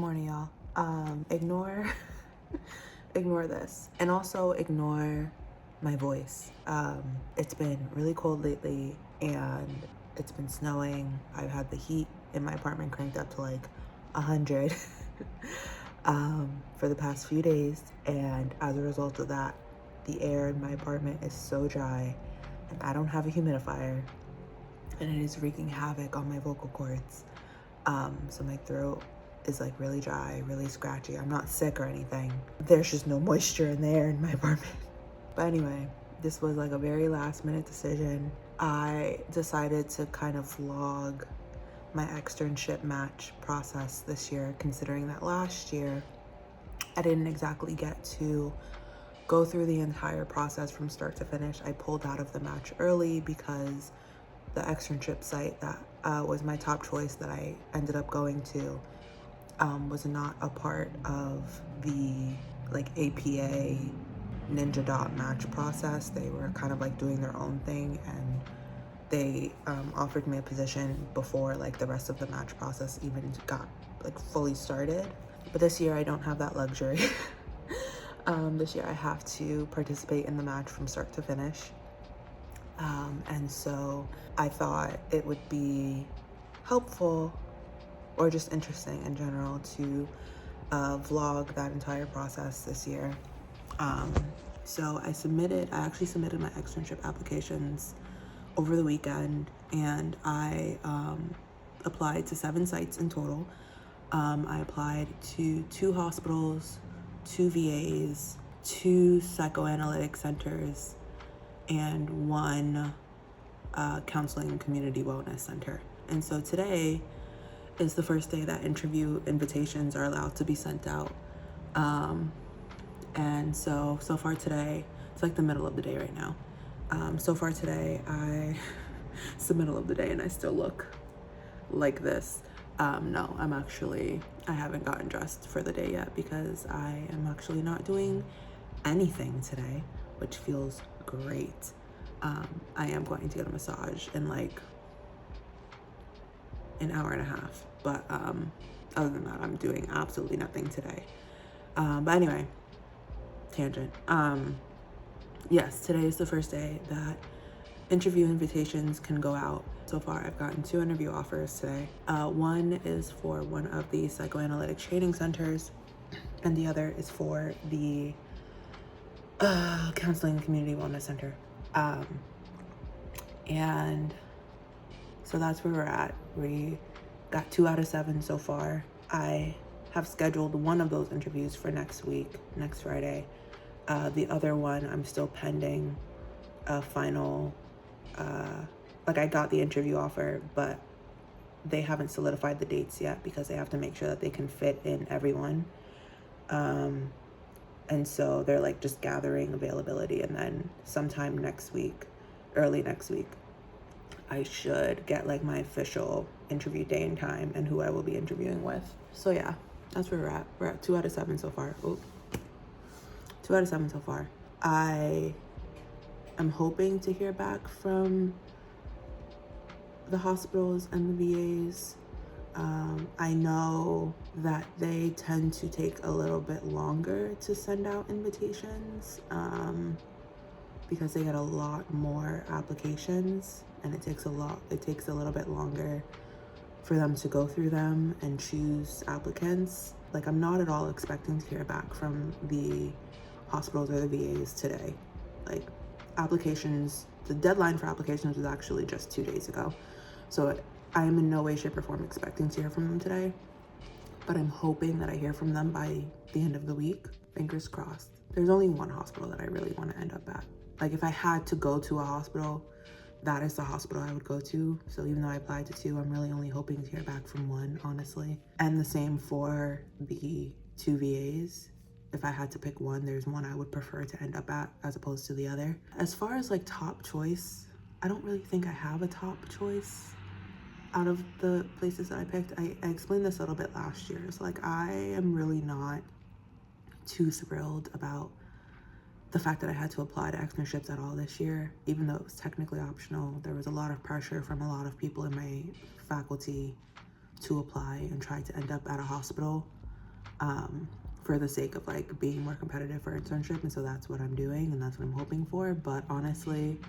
morning, y'all. Ignore ignore this, and also ignore my voice. It's been really cold lately, and it's been snowing. I've had the heat in my apartment cranked up to like 100 for the past few days, and as a result of that, the air in my apartment is so dry, and I don't have a humidifier, and it is wreaking havoc on my vocal cords. So my throat is like really dry, really scratchy. I'm not sick or anything. There's just no moisture in the air in my apartment. But anyway, this was like a very last minute decision. I decided to kind of vlog my externship match process this year, considering that last year I didn't exactly get to go through the entire process from start to finish. I pulled out of the match early because the externship site that was my top choice that I ended up going to was not a part of the like APA Ninja match process. They were kind of like doing their own thing, and they offered me a position before like the rest of the match process even got like fully started. But this year I don't have that luxury. This year I have to participate in the match from start to finish. And so I thought it would be helpful or just interesting in general to vlog that entire process this year. So I actually submitted my externship applications over the weekend, and I applied to 7 sites in total. I applied to 2 hospitals, 2 VAs, 2 psychoanalytic centers, and 1 counseling community wellness center. And so today is the first day that interview invitations are allowed to be sent out. And so far today, it's like the middle of the day right now. So far today, it's the middle of the day and I still look like this. No, I haven't gotten dressed for the day yet because I am actually not doing anything today, which feels great. I am going to get a massage in like an hour and a half, but other than that, I'm doing absolutely nothing today. But anyway, tangent. Yes, today is the first day that interview invitations can go out. So far, I've gotten 2 interview offers today. One is for one of the psychoanalytic training centers, and the other is for the counseling community wellness center. And so that's where we're at. We got 2 out of 7 so far. I have scheduled one of those interviews for next week, next Friday. The other one, I'm still pending a final, I got the interview offer, but they haven't solidified the dates yet because they have to make sure that they can fit in everyone. And so they're like just gathering availability, and then sometime next week, early next week, I should get like my official interview day and time and who I will be interviewing with. So yeah, that's where we're at. We're at 2 out of 7 so far. 2 out of 7 so far. I am hoping to hear back from the hospitals and the VAs. I know that they tend to take a little bit longer to send out invitations because they get a lot more applications, and it takes a little bit longer for them to go through them and choose applicants. Like, I'm not at all expecting to hear back from the hospitals or the VAs today. Like, applications, the deadline for applications was actually just 2 days ago. So I am in no way, shape, or form expecting to hear from them today, but I'm hoping that I hear from them by the end of the week. Fingers crossed. There's only one hospital that I really want to end up at. Like, if I had to go to a hospital, that is the hospital I would go to. So even though I applied to 2, I'm really only hoping to hear back from 1, honestly. And the same for the 2 VAs. If I had to pick one, there's one I would prefer to end up at as opposed to the other. As far as like top choice, I don't really think I have a top choice out of the places that I picked. I explained this a little bit last year. So like, I am really not too thrilled about the fact that I had to apply to externships at all this year, even though it was technically optional. There was a lot of pressure from a lot of people in my faculty to apply and try to end up at a hospital. for the sake of like being more competitive for internship. And so that's what I'm doing and that's what I'm hoping for. But honestly,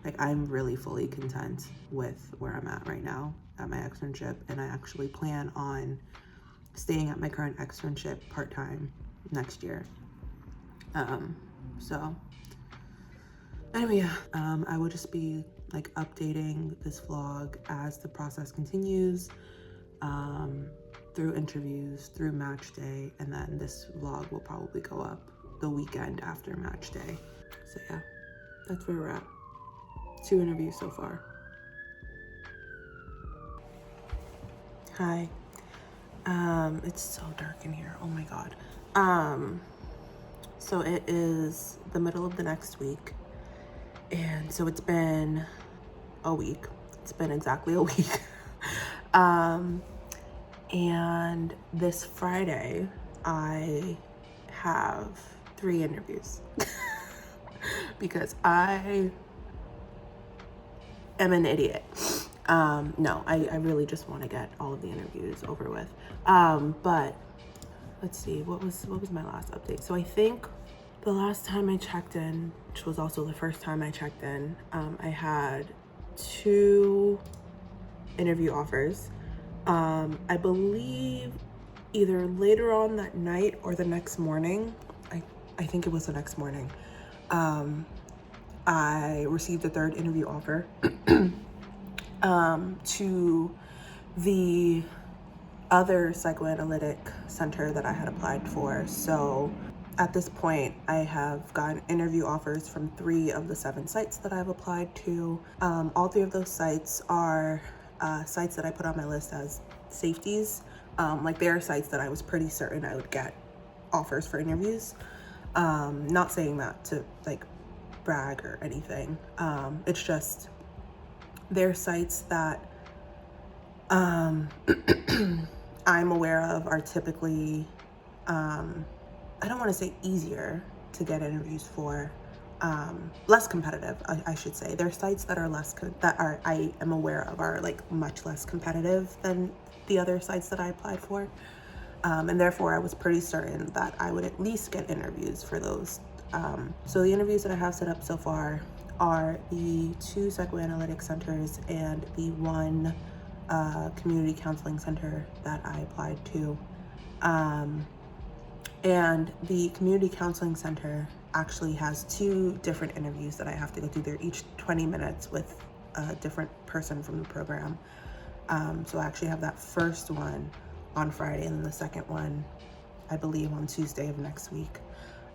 like I'm really fully content with where I'm at right now at my externship. And I actually plan on staying at my current externship part-time next year. So anyway, yeah, I will just be like updating this vlog as the process continues, through interviews, through match day, and then this vlog will probably go up the weekend after match day. So yeah, that's where we're at. 2 interviews so far. Hi. It's so dark in here. Oh my God. So it is the middle of the next week. And so it's been a week. It's been exactly a week. And this Friday, I have 3 interviews because I am an idiot. No, I really just want to get all of the interviews over with. But let's see, what was my last update? So I think the last time I checked in, which was also the first time I checked in, I had 2 interview offers. I believe either later on that night or the next morning, I think it was the next morning, I received a 3rd interview offer to the other psychoanalytic center that I had applied for. So at this point, I have gotten interview offers from 3 of the 7 sites that I've applied to. All 3 of those sites are sites that I put on my list as safeties. Like they are sites that I was pretty certain I would get offers for interviews. Not saying that to like brag or anything. It's just they're sites that I'm aware of are typically, I don't want to say easier to get interviews for, less competitive, I should say. There are sites that are I am aware of are like much less competitive than the other sites that I applied for. And therefore I was pretty certain that I would at least get interviews for those. So the interviews that I have set up so far are the 2 psychoanalytic centers and the 1 community counseling center that I applied to. And the community counseling center actually has 2 different interviews that I have to go through. They're each 20 minutes with a different person from the program. So I actually have that first one on Friday and then the second one, I believe, on Tuesday of next week.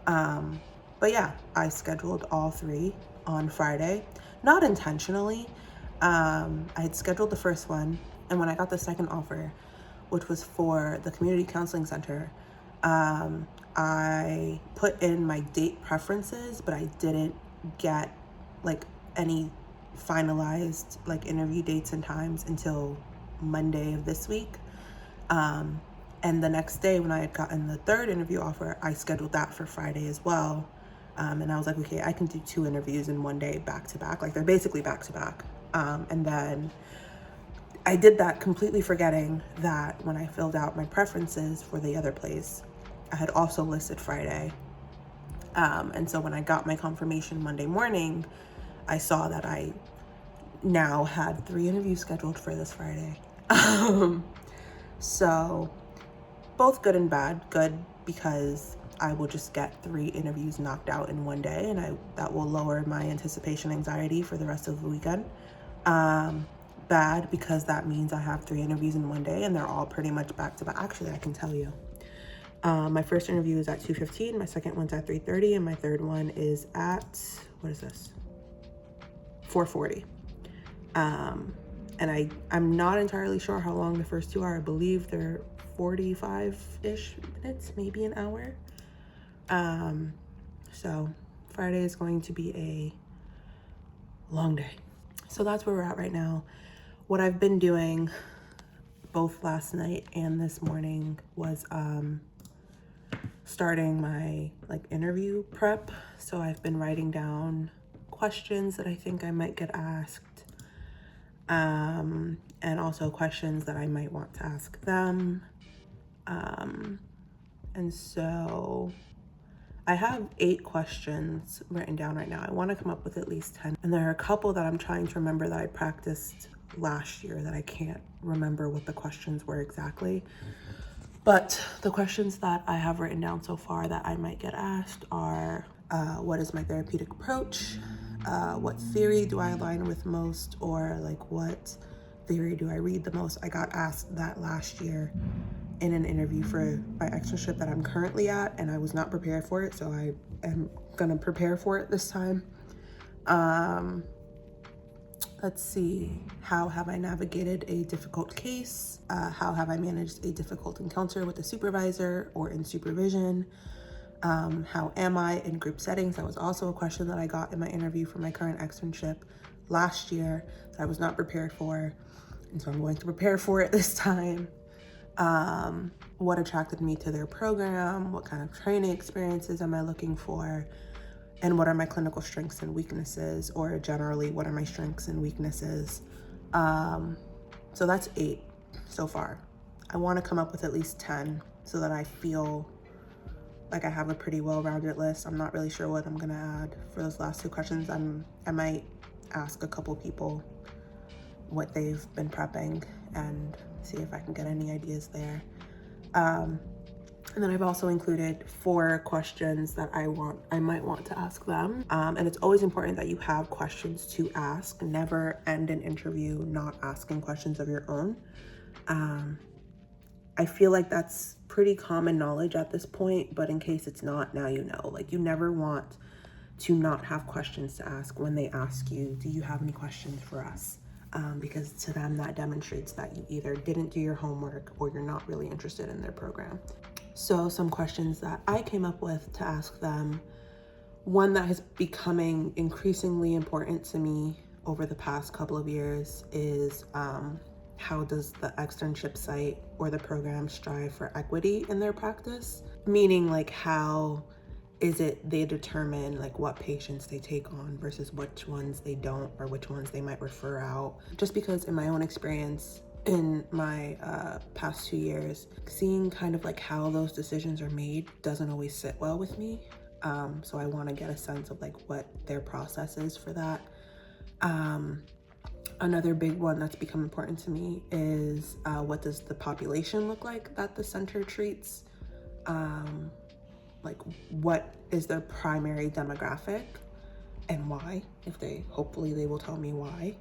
But yeah, I scheduled all 3 on Friday, not intentionally. I had scheduled the first one, and when I got the second offer, which was for the community counseling center, I put in my date preferences, but I didn't get like any finalized like interview dates and times until Monday of this week. And the next day when I had gotten the 3rd interview offer, I scheduled that for Friday as well. And I was like, okay, I can do 2 interviews in one day back to back. Like they're basically back to back. And then I did that completely forgetting that when I filled out my preferences for the other place, I had also listed Friday. And so when I got my confirmation Monday morning, I saw that I now had 3 interviews scheduled for this Friday. So both good and bad. Good because I will just get 3 interviews knocked out in one day, and that will lower my anticipation anxiety for the rest of the weekend. Bad because that means I have 3 interviews in one day and they're all pretty much back to back. Actually, I can tell you. My first interview is at 2:15, my second one's at 3:30, and my third one is at, what is this? 4:40. And I'm not entirely sure how long the first 2 are. I believe they're 45-ish minutes, maybe an hour. So Friday is going to be a long day. So that's where we're at right now. What I've been doing both last night and this morning was starting my like interview prep. So I've been writing down questions that I think I might get asked, and also questions that I might want to ask them. And And so I have 8 questions written down right now. I want to come up with at least 10. And there are a couple that I'm trying to remember that I practiced last year that I can't remember what the questions were exactly. But the questions that I have written down so far that I might get asked are, what is my therapeutic approach? What theory do I align with most? Or like, what theory do I read the most? I got asked that last year in an interview for my externship that I'm currently at, and I was not prepared for it, so I am gonna prepare for it this time. Let's see, how have I navigated a difficult case? How have I managed a difficult encounter with a supervisor or in supervision? How am I in group settings? That was also a question that I got in my interview for my current externship last year that I was not prepared for, and so I'm going to prepare for it this time. What attracted me to their program? What kind of training experiences am I looking for? And what are my clinical strengths and weaknesses, or generally, what are my strengths and weaknesses? So that's 8 so far. I want to come up with at least 10 so that I feel like I have a pretty well-rounded list. I'm not really sure what I'm gonna add for those last 2 questions. I might ask a couple people what they've been prepping and see if I can get any ideas there. And then I've also included 4 questions that I might want to ask them. And it's always important that you have questions to ask. Never end an interview not asking questions of your own. I feel like that's pretty common knowledge at this point, but in case it's not, now you know. Like, you never want to not have questions to ask when they ask you, do you have any questions for us? Because to them, that demonstrates that you either didn't do your homework or you're not really interested in their program. So some questions that I came up with to ask them, one that has becoming increasingly important to me over the past couple of years is, how does the externship site or the program strive for equity in their practice? Meaning, like, how is it they determine like what patients they take on versus which ones they don't, or which ones they might refer out? Just because in my own experience in my past 2 years, seeing kind of like how those decisions are made doesn't always sit well with me. So I want to get a sense of like what their process is for that. Another big one that's become important to me is, what does the population look like that the center treats? Like, what is their primary demographic and why? Hopefully they will tell me why.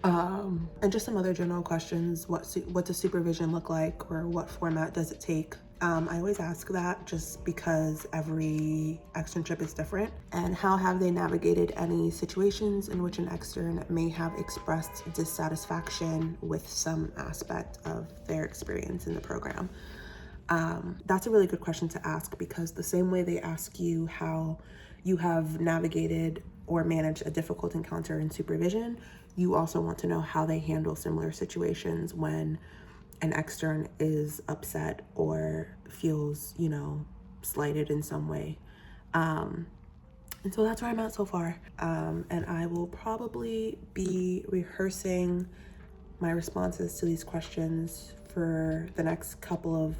And just some other general questions. What does supervision look like, or what format does it take? I always ask that just because every externship is different. And how have they navigated any situations in which an extern may have expressed dissatisfaction with some aspect of their experience in the program? That's a really good question to ask, because the same way they ask you how you have navigated or managed a difficult encounter in supervision, you also want to know how they handle similar situations when an extern is upset or feels, slighted in some way. And so that's where I'm at so far. And I will probably be rehearsing my responses to these questions for the next couple of,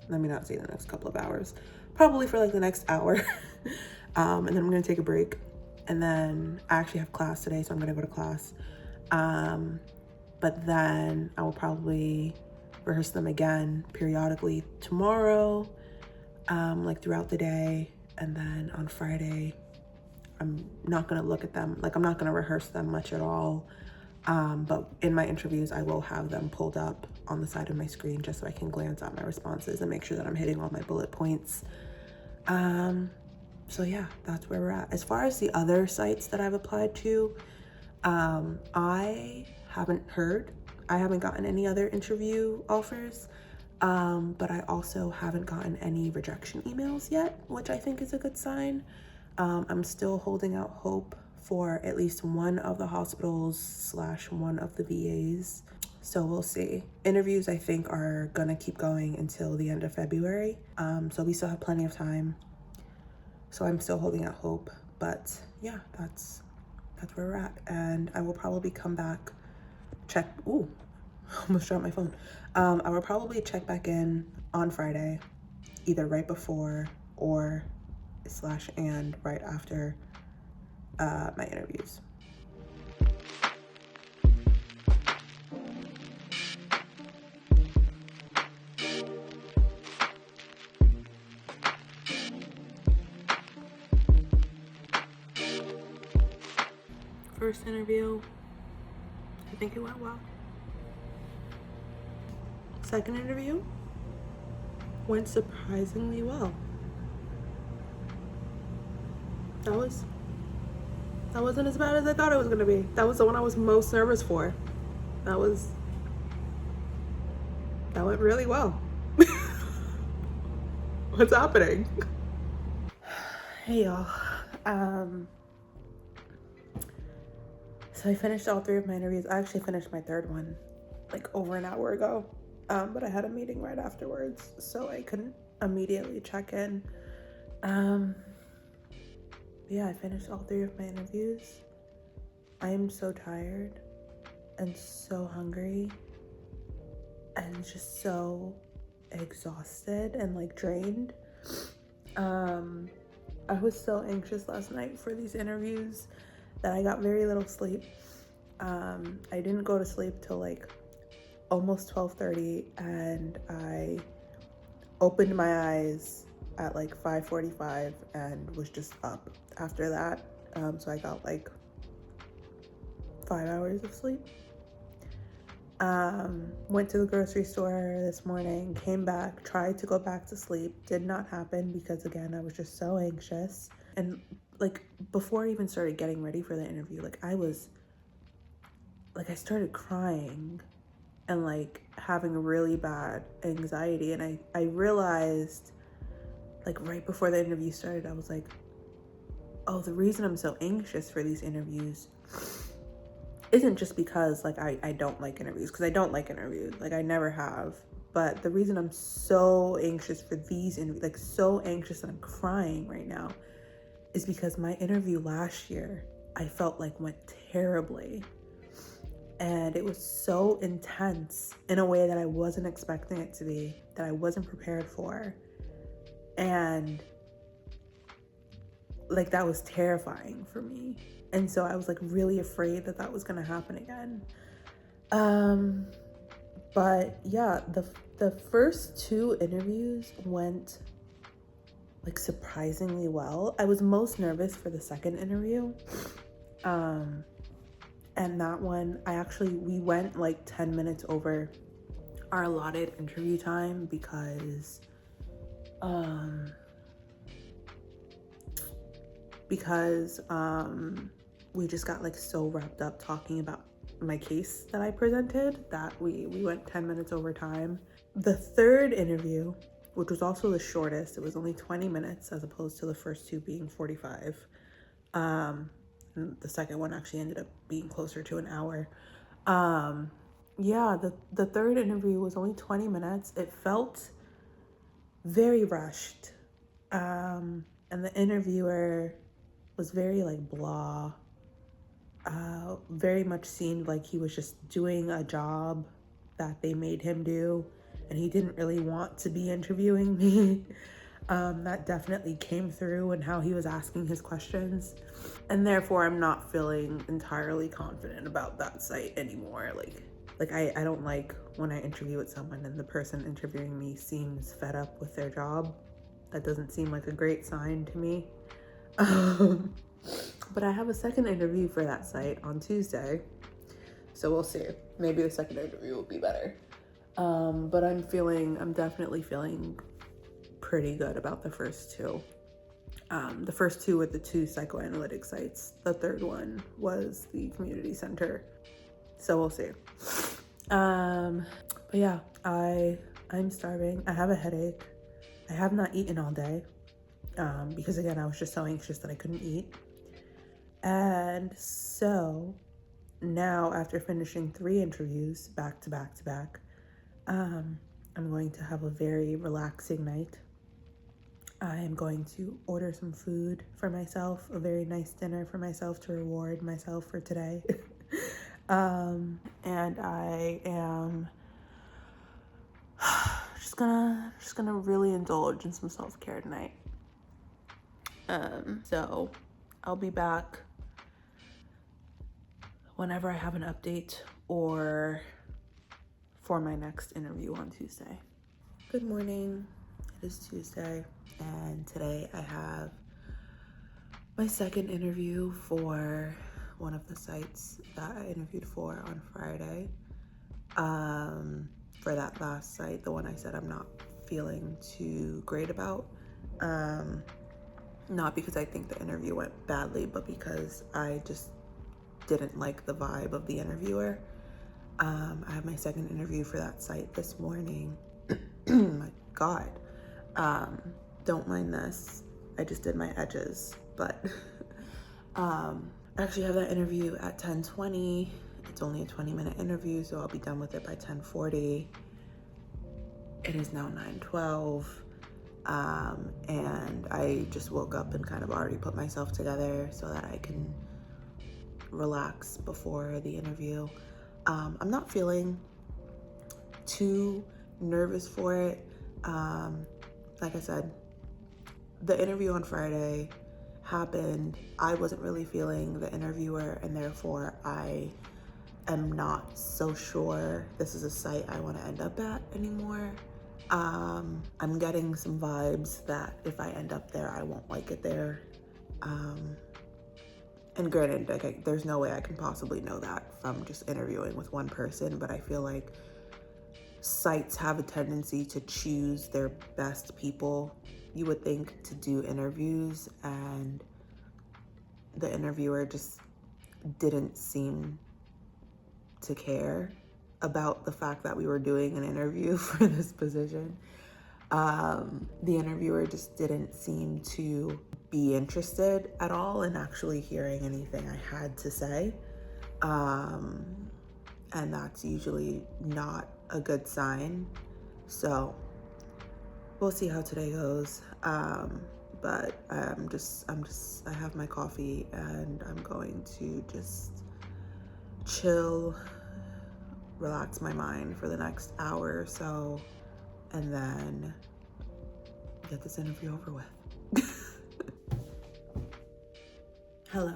let me not say the next couple of hours, probably for like the next hour. And then I'm gonna take a break. And then I actually have class today, so I'm gonna go to class. But then I will probably rehearse them again periodically tomorrow, like throughout the day. And then on Friday, I'm not gonna look at them, like I'm not gonna rehearse them much at all. But in my interviews, I will have them pulled up on the side of my screen just so I can glance at my responses and make sure that I'm hitting all my bullet points. So yeah, that's where we're at. As far as the other sites that I've applied to, I haven't gotten any other interview offers, but I also haven't gotten any rejection emails yet, which I think is a good sign. I'm still holding out hope for at least one of the hospitals / one of the VAs. So we'll see. Interviews, I think, are gonna keep going until the end of February. So we still have plenty of time. So I'm still holding out hope, but yeah, that's where we're at. And I will probably come back, check, Almost dropped my phone. I will probably check back in on Friday, either right before or /and right after my interviews. First interview, I think it went well. Second interview went surprisingly well. That wasn't as bad as I thought it was gonna be. That was the one I was most nervous for. That went really well. What's happening? Hey y'all. So I finished all 3 of my interviews. I actually finished my 3rd one like over an hour ago. But I had a meeting right afterwards, so I couldn't immediately check in. Yeah, I finished all 3 of my interviews. I am so tired and so hungry and just so exhausted and like drained. I was so anxious last night for these interviews that I got very little sleep. I didn't go to sleep till like almost 12:30, and I opened my eyes at like 5:45 and was just up after that. So I got like 5 hours of sleep. Went to the grocery store this morning, came back, tried to go back to sleep. Did not happen because again, I was just so anxious. And like before I even started getting ready for the interview, like I started crying and like having really bad anxiety. And I realized like right before the interview started, I was like, oh, the reason I'm so anxious for these interviews isn't just because like I don't like interviews, because I don't like interviews, like I never have. But the reason I'm so anxious for these interviews, like so anxious that I'm crying right now, is because my interview last year I felt like went terribly. And it was so intense in a way that I wasn't expecting it to be, that I wasn't prepared for. And like that was terrifying for me. And so I was like really afraid that that was gonna happen again. But yeah, the first 2 interviews went like surprisingly well. I was most nervous for the second interview. And that one, we went like 10 minutes over our allotted interview time because we just got like so wrapped up talking about my case that I presented that we went 10 minutes over time. The third interview, which was also the shortest, it was only 20 minutes as opposed to the first 2 being 45. And the second one actually ended up being closer to an hour. Yeah, the third interview was only 20 minutes. It felt very rushed. And the interviewer was very like blah. Very much seemed like he was just doing a job that they made him do, and he didn't really want to be interviewing me. That definitely came through in how he was asking his questions, and therefore I'm not feeling entirely confident about that site anymore. Like I don't like when I interview with someone and the person interviewing me seems fed up with their job. That doesn't seem like a great sign to me. But I have a second interview for that site on Tuesday, so we'll see. Maybe the second interview will be better. But I'm definitely feeling pretty good about the first 2. The first 2 were the 2 psychoanalytic sites. The third one was the community center. So we'll see. But yeah, I'm starving. I have a headache. I have not eaten all day. Because again, I was just so anxious that I couldn't eat. And so now after finishing 3 interviews back to back to back, I'm going to have a very relaxing night. I am going to order some food for myself, a very nice dinner for myself to reward myself for today. And I am just gonna really indulge in some self-care tonight. So I'll be back whenever I have an update or for my next interview on Tuesday. Good morning. It is Tuesday, and today I have my second interview for one of the sites that I interviewed for on Friday. For that last site, the one I said I'm not feeling too great about. Not because I think the interview went badly, but because I just didn't like the vibe of the interviewer. I have my second interview for that site this morning. My God. Don't mind this. I just did my edges, but I actually have that interview at 10:20. It's only a 20-minute interview, so I'll be done with it by 10:40. It is now 9:12. And I just woke up and kind of already put myself together so that I can relax before the interview. I'm not feeling too nervous for it. Like I said, the interview on Friday happened. I wasn't really feeling the interviewer, and therefore I am not so sure this is a site I want to end up at anymore. I'm getting some vibes that if I end up there, I won't like it there. And granted, like, there's no way I can possibly know that from just interviewing with one person, but I feel like sites have a tendency to choose their best people, you would think, to do interviews, and the interviewer just didn't seem to care about the fact that we were doing an interview for this position. The interviewer just didn't seem to be interested at all in actually hearing anything I had to say. And that's usually not a good sign. So we'll see how today goes. But I have my coffee and I'm going to just chill, relax my mind for the next hour or so, and then get this interview over with. Hello.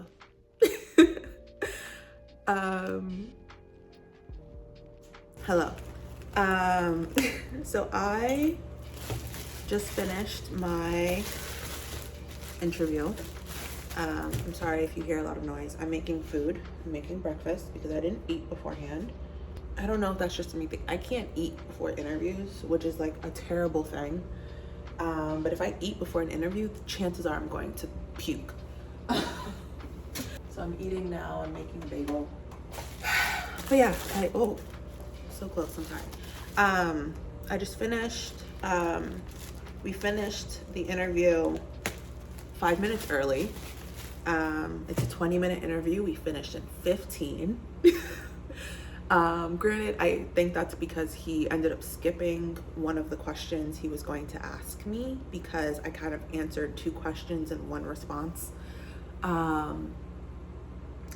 Hello. So I just finished my interview. I'm sorry if you hear a lot of noise. I'm making food. I'm making breakfast because I didn't eat beforehand. I don't know if that's just a me thing. I can't eat before interviews, which is like a terrible thing. But if I eat before an interview, the chances are I'm going to puke. So I'm eating now. I'm making a bagel. But yeah, so close. I'm sorry. I just finished. We finished the interview 5 minutes early. It's a 20-minute interview. We finished in 15. Granted, I think that's because he ended up skipping one of the questions he was going to ask me because I kind of answered 2 questions in one response.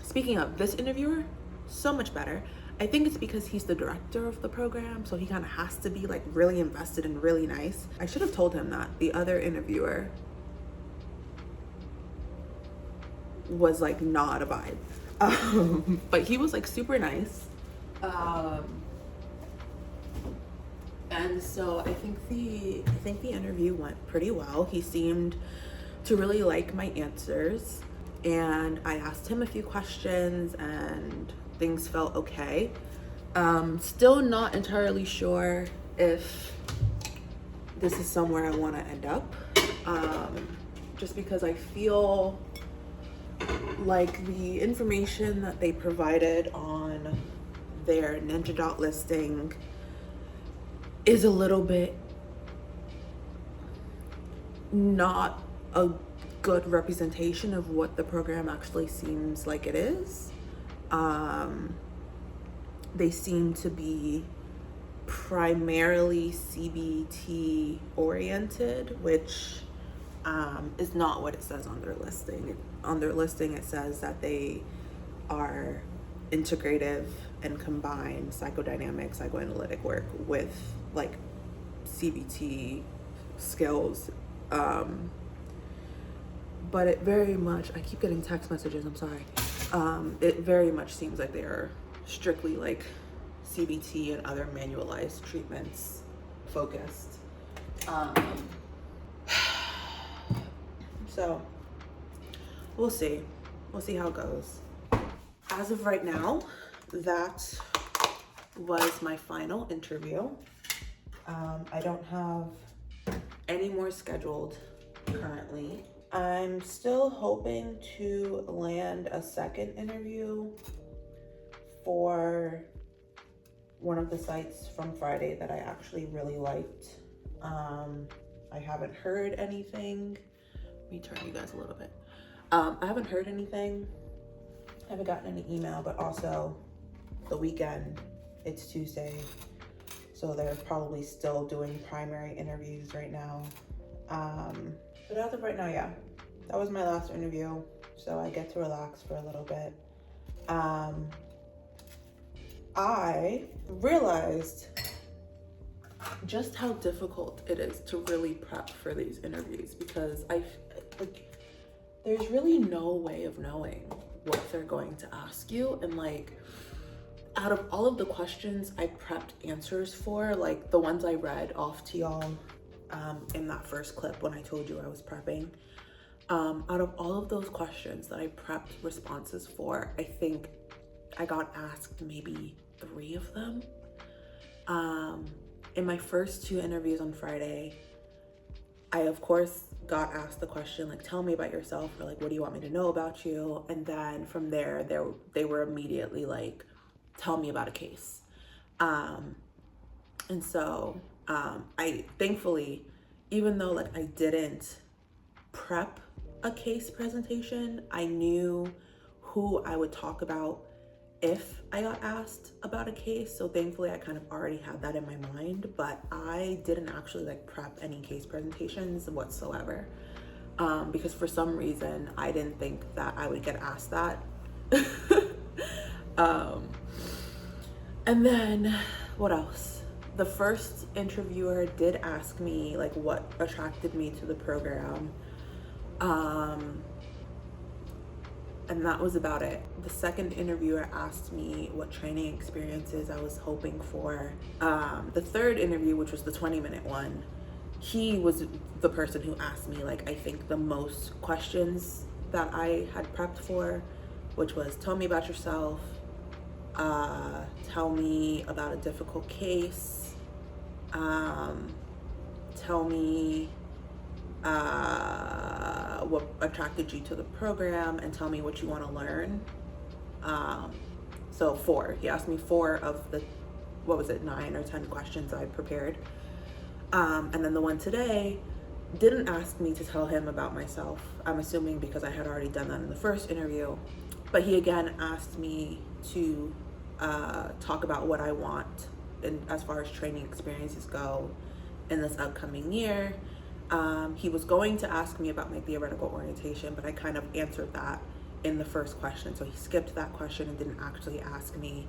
Speaking of this interviewer, so much better. I think it's because he's the director of the program, so he kind of has to be like really invested and really nice. I should have told him that. The other interviewer was like not a vibe. But he was like super nice. And so I think the interview went pretty well. He seemed to really like my answers, and I asked him a few questions and things felt okay. Still not entirely sure if this is somewhere I want to end up. Just because I feel like the information that they provided on their Ninja listing is a little bit not a good representation of what the program actually seems like it is. They seem to be primarily CBT oriented, which is not what it says on their listing. On their listing, it says that they are integrative and combine psychodynamic, psychoanalytic work with like CBT skills. But it very much, I keep getting text messages, I'm sorry. It very much seems like they are strictly like CBT and other manualized treatments focused. So we'll see how it goes. As of right now, that was my final interview. I don't have any more scheduled currently. I'm still hoping to land a second interview for one of the sites from Friday that I actually really liked. I haven't heard anything. Let me turn you guys a little bit. I haven't heard anything. I haven't gotten any email, but also the weekend, it's Tuesday. So they're probably still doing primary interviews right now. But as of right now, yeah, that was my last interview. So I get to relax for a little bit. I realized just how difficult it is to really prep for these interviews, because there's really no way of knowing what they're going to ask you. And like, out of all of the questions I prepped answers for, like the ones I read off to y'all in that first clip when I told you I was prepping, out of all of those questions that I prepped responses for, I think I got asked maybe 3 of them. In my first 2 interviews on Friday, I of course got asked the question like, tell me about yourself, or like, what do you want me to know about you? And then from there, they were immediately like, tell me about a case. And so I thankfully, even though like I didn't prep a case presentation, I knew who I would talk about if I got asked about a case. So thankfully I kind of already had that in my mind, but I didn't actually like prep any case presentations whatsoever, because for some reason I didn't think that I would get asked that. And then what else? The first interviewer did ask me like what attracted me to the program. And that was about it. The second interviewer asked me what training experiences I was hoping for. The third interview, which was the 20-minute one, he was the person who asked me like, I think the most questions that I had prepped for, which was tell me about yourself, tell me about a difficult case, tell me what attracted you to the program, and tell me what you want to learn. So 4, he asked me 4 of the, 9 or 10 questions I prepared. And then the one today didn't ask me to tell him about myself. I'm assuming because I had already done that in the first interview, but he again asked me to talk about what I want in, as far as training experiences go in this upcoming year. He was going to ask me about my theoretical orientation, but I kind of answered that in the first question. So he skipped that question and didn't actually ask me.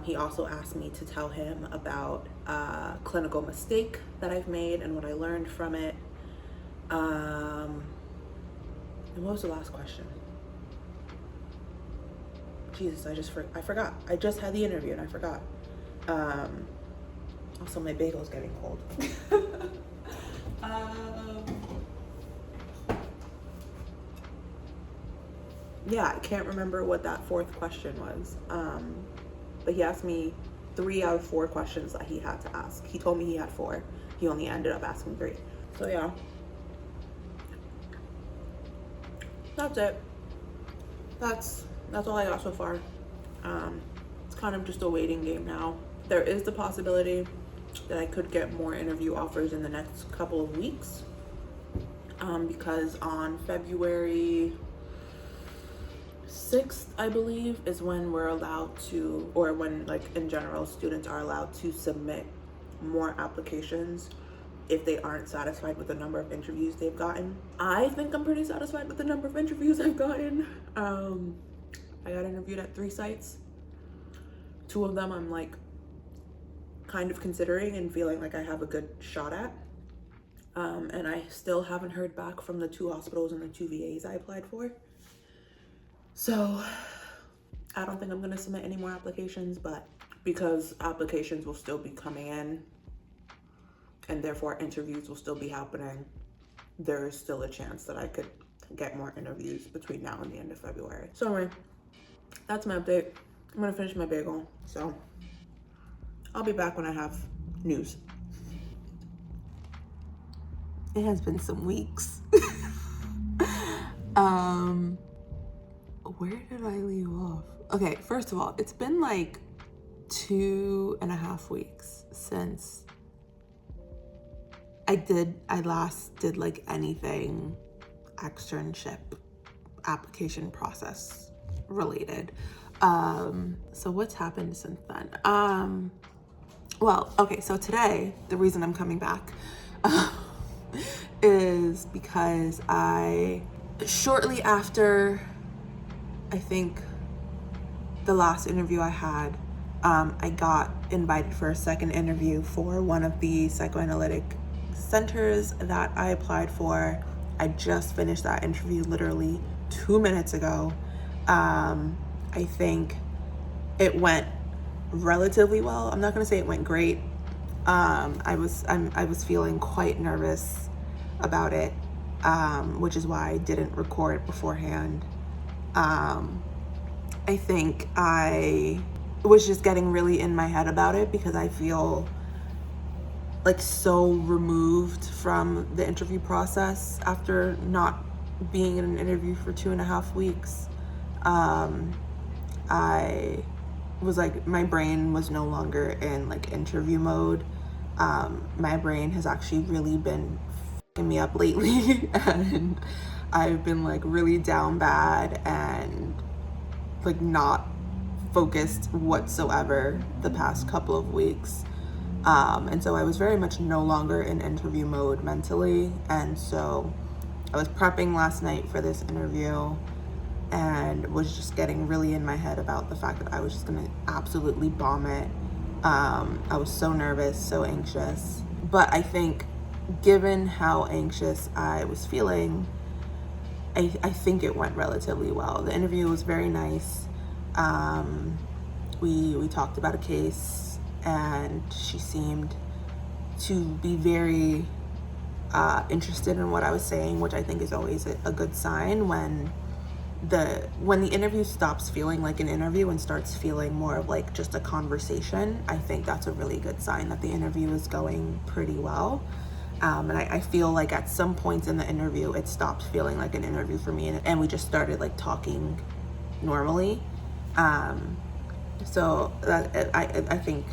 He also asked me to tell him about a clinical mistake that I've made and what I learned from it. And what was the last question? Jesus, I forgot. I just had the interview and I forgot. Also, my bagel's getting cold. Yeah, I can't remember what that 4th question was. But he asked me 3 out of 4 questions that he had to ask. He told me he had 4. He only ended up asking 3. So yeah, that's it. That's all I got so far. It's kind of just a waiting game now. There is the possibility that I could get more interview offers in the next couple of weeks, because on February 6th, I believe, is when we're allowed to, or when like in general students are allowed to submit more applications if they aren't satisfied with the number of interviews they've gotten. I think I'm pretty satisfied with the number of interviews I've gotten. I got interviewed at 3 sites. 2 of them I'm like kind of considering and feeling like I have a good shot at. And I still haven't heard back from the 2 hospitals and the 2 VAs I applied for. So I don't think I'm gonna submit any more applications, but because applications will still be coming in and therefore interviews will still be happening, there is still a chance that I could get more interviews between now and the end of February. So anyway, that's my update. I'm gonna finish my bagel, so I'll be back when I have news. It has been some weeks. Where did I leave off? Okay, first of all, it's been like 2.5 weeks since I last did like anything externship application process related. So what's happened since then? Well, okay, so today, the reason I'm coming back is because shortly after, I think, the last interview I had, I got invited for a second interview for one of the psychoanalytic centers that I applied for. I just finished that interview literally 2 minutes ago. I think it went relatively well. I'm not gonna say it went great. I was feeling quite nervous about it, which is why I didn't record beforehand. I think I was just getting really in my head about it because I feel like so removed from the interview process after not being in an interview for 2.5 weeks. I was like, my brain was no longer in like interview mode. My brain has actually really been f***ing me up lately and I've been like really down bad and like not focused whatsoever the past couple of weeks. And so I was very much no longer in interview mode mentally. And so I was prepping last night for this interview and was just getting really in my head about the fact that I was just gonna absolutely bomb it. I was so nervous, so anxious. But I think given how anxious I was feeling, I think it went relatively well. The interview was very nice. We talked about a case and she seemed to be very interested in what I was saying, which I think is always a good sign when the interview stops feeling like an interview and starts feeling more of like just a conversation. I think that's a really good sign that the interview is going pretty well. And I feel like at some points in the interview, it stopped feeling like an interview for me and we just started like talking normally. So that I think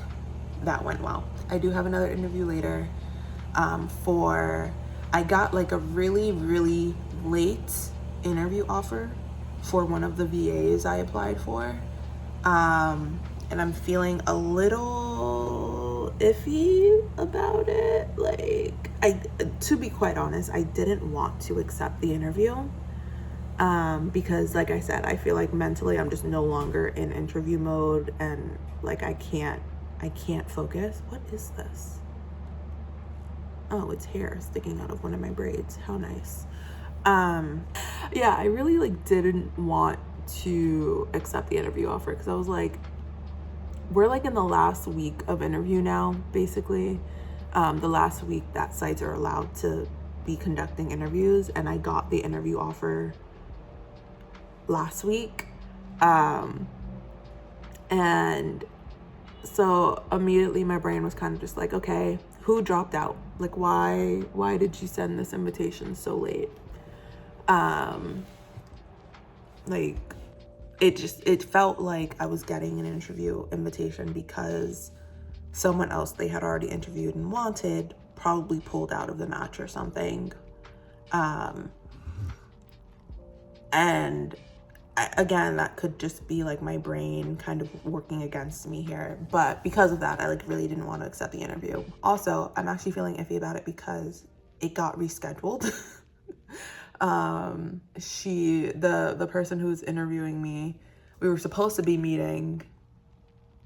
that went well. I do have another interview later I got like a really, really late interview offer for one of the VAs I applied for. And I'm feeling a little iffy about it. Like, to be quite honest, I didn't want to accept the interview because like I said, I feel like mentally I'm just no longer in interview mode and like I can't focus. What is this? Oh, it's hair sticking out of one of my braids. How nice. Yeah, I really like didn't want to accept the interview offer because I was like, we're like in the last week of interview now, basically. The last week that sites are allowed to be conducting interviews, and I got the interview offer last week. And so immediately my brain was kind of just like, okay, who dropped out? Like, why did you send this invitation so late? Like, it felt like I was getting an interview invitation because someone else they had already interviewed and wanted probably pulled out of the match or something. And again, that could just be like my brain kind of working against me here. But because of that, I like really didn't want to accept the interview. Also, I'm actually feeling iffy about it because it got rescheduled. The person who's interviewing me we were supposed to be meeting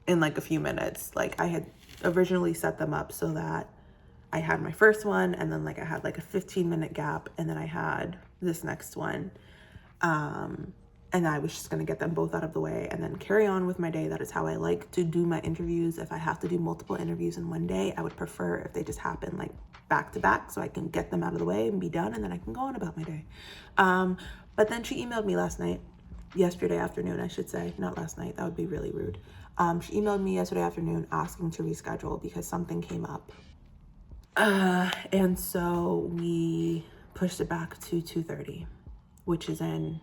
in like a few minutes. Like I had originally set them up so that I had my first one, and then like I had like a 15-minute gap, and then I had this next one. And I was just gonna get them both out of the way and then carry on with my day. That is how I like to do my interviews. If I have to do multiple interviews in one day, I would prefer if they just happen like back to back, so I can get them out of the way and be done, and then I can go on about my day. But then she emailed me yesterday afternoon, I should say, not last night, that would be really rude. She emailed me yesterday afternoon asking to reschedule because something came up. And so we pushed it back to 2:30, which is in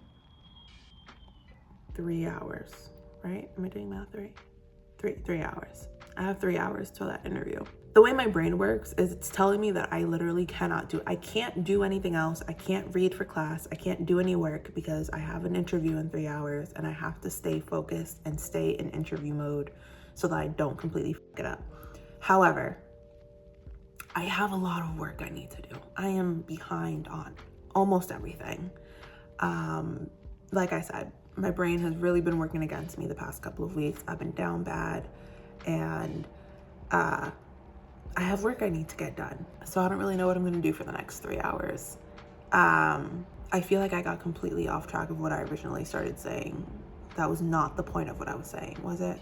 3 hours, right? Am I doing math right? Three hours. I have 3 hours till that interview. The way my brain works is it's telling me that I literally I can't do anything else. I can't read for class. I can't do any work because I have an interview in 3 hours, and I have to stay focused and stay in interview mode so that I don't completely fuck it up. However, I have a lot of work I need to do. I am behind on almost everything. Like I said, my brain has really been working against me the past couple of weeks. I've been down bad, and I have work I need to get done. So I don't really know what I'm gonna do for the next 3 hours. I feel like I got completely off track of what I originally started saying. That was not the point of what I was saying, was it?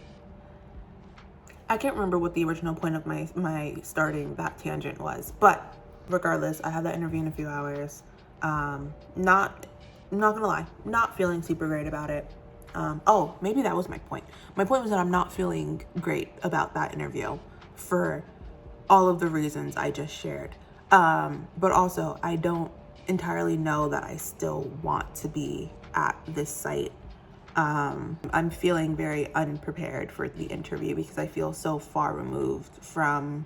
I can't remember what the original point of my starting that tangent was, but regardless, I have that interview in a few hours. I'm not gonna lie, not feeling super great about it. Oh, maybe that was my point. My point was that I'm not feeling great about that interview for all of the reasons I just shared. But also, I don't entirely know that I still want to be at this site. I'm feeling very unprepared for the interview because I feel so far removed from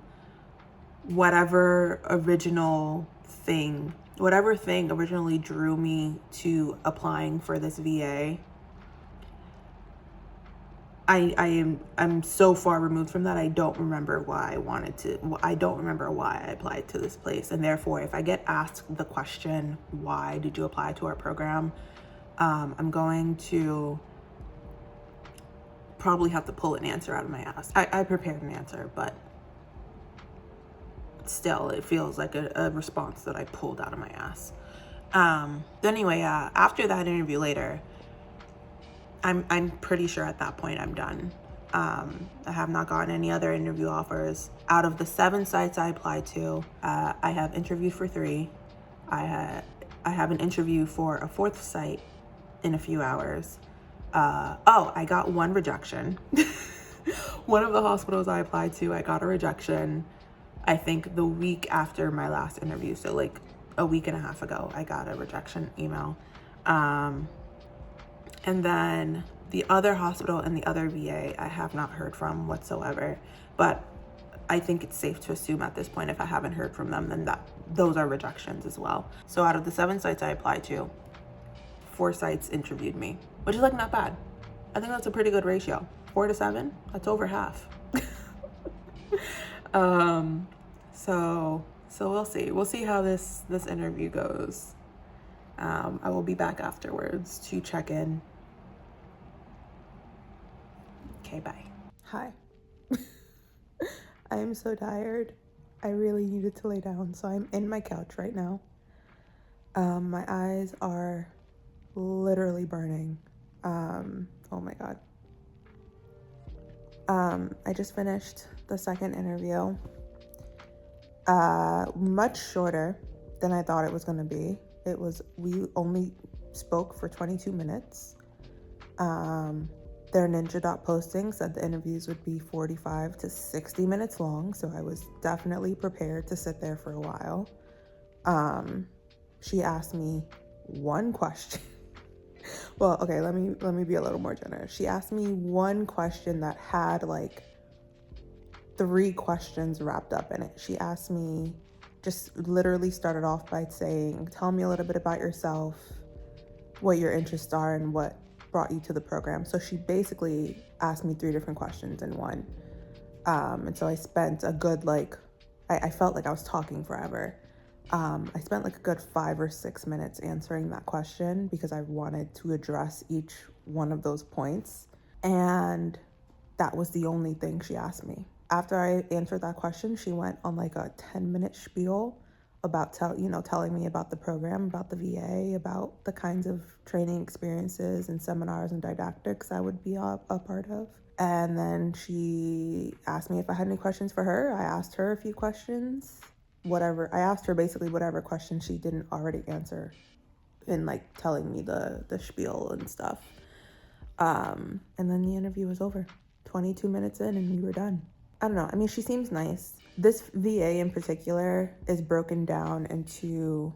whatever thing originally drew me to applying for this VA. I'm so far removed from that. I don't remember why I applied to this place. And therefore, if I get asked the question, why did you apply to our program? I'm going to probably have to pull an answer out of my ass. I prepared an answer, but still, it feels like a response that I pulled out of my ass. Anyway, after that interview later, I'm pretty sure at that point I'm done. I have not gotten any other interview offers. Out of the 7 sites I applied to, I have interviewed for 3. I have an interview for a 4th site in a few hours. I got 1 rejection. One of the hospitals I applied to, I got a rejection, I think the week after my last interview. So like a week and a half ago, I got a rejection email. And then the other hospital and the other VA, I have not heard from whatsoever. But I think it's safe to assume at this point, if I haven't heard from them, then those are rejections as well. So out of the 7 sites I applied to, 4 sites interviewed me, which is like not bad. I think that's a pretty good ratio. 4 to 7, that's over half. So we'll see. We'll see how this interview goes. I will be back afterwards to check in. Okay, bye. Hi. I am so tired. I really needed to lay down, so I'm in my couch right now. My eyes are literally burning. Oh my God. I just finished the second interview. Much shorter than I thought it was going to be. We only spoke for 22 minutes. Their Ninja posting said the interviews would be 45 to 60 minutes long, so I was definitely prepared to sit there for a while. She asked me 1 question. Well, okay, let me be a little more generous. She asked me 1 question that had like 3 questions wrapped up in it. She asked me, just literally started off by saying, tell me a little bit about yourself, what your interests are, and what brought you to the program. So she basically asked me 3 different questions in one. And so I spent a good, I felt like I was talking forever. I spent like a good 5 or 6 minutes answering that question because I wanted to address each one of those points. And that was the only thing she asked me. After I answered that question, she went on like a 10-minute spiel about telling me about the program, about the VA, about the kinds of training experiences and seminars and didactics I would be a part of. And then she asked me if I had any questions for her. I asked her a few questions. I asked her basically whatever question she didn't already answer in like telling me the spiel and stuff. And then the interview was over. 22 minutes in and we were done. I don't know. I mean, she seems nice. This VA in particular is broken down into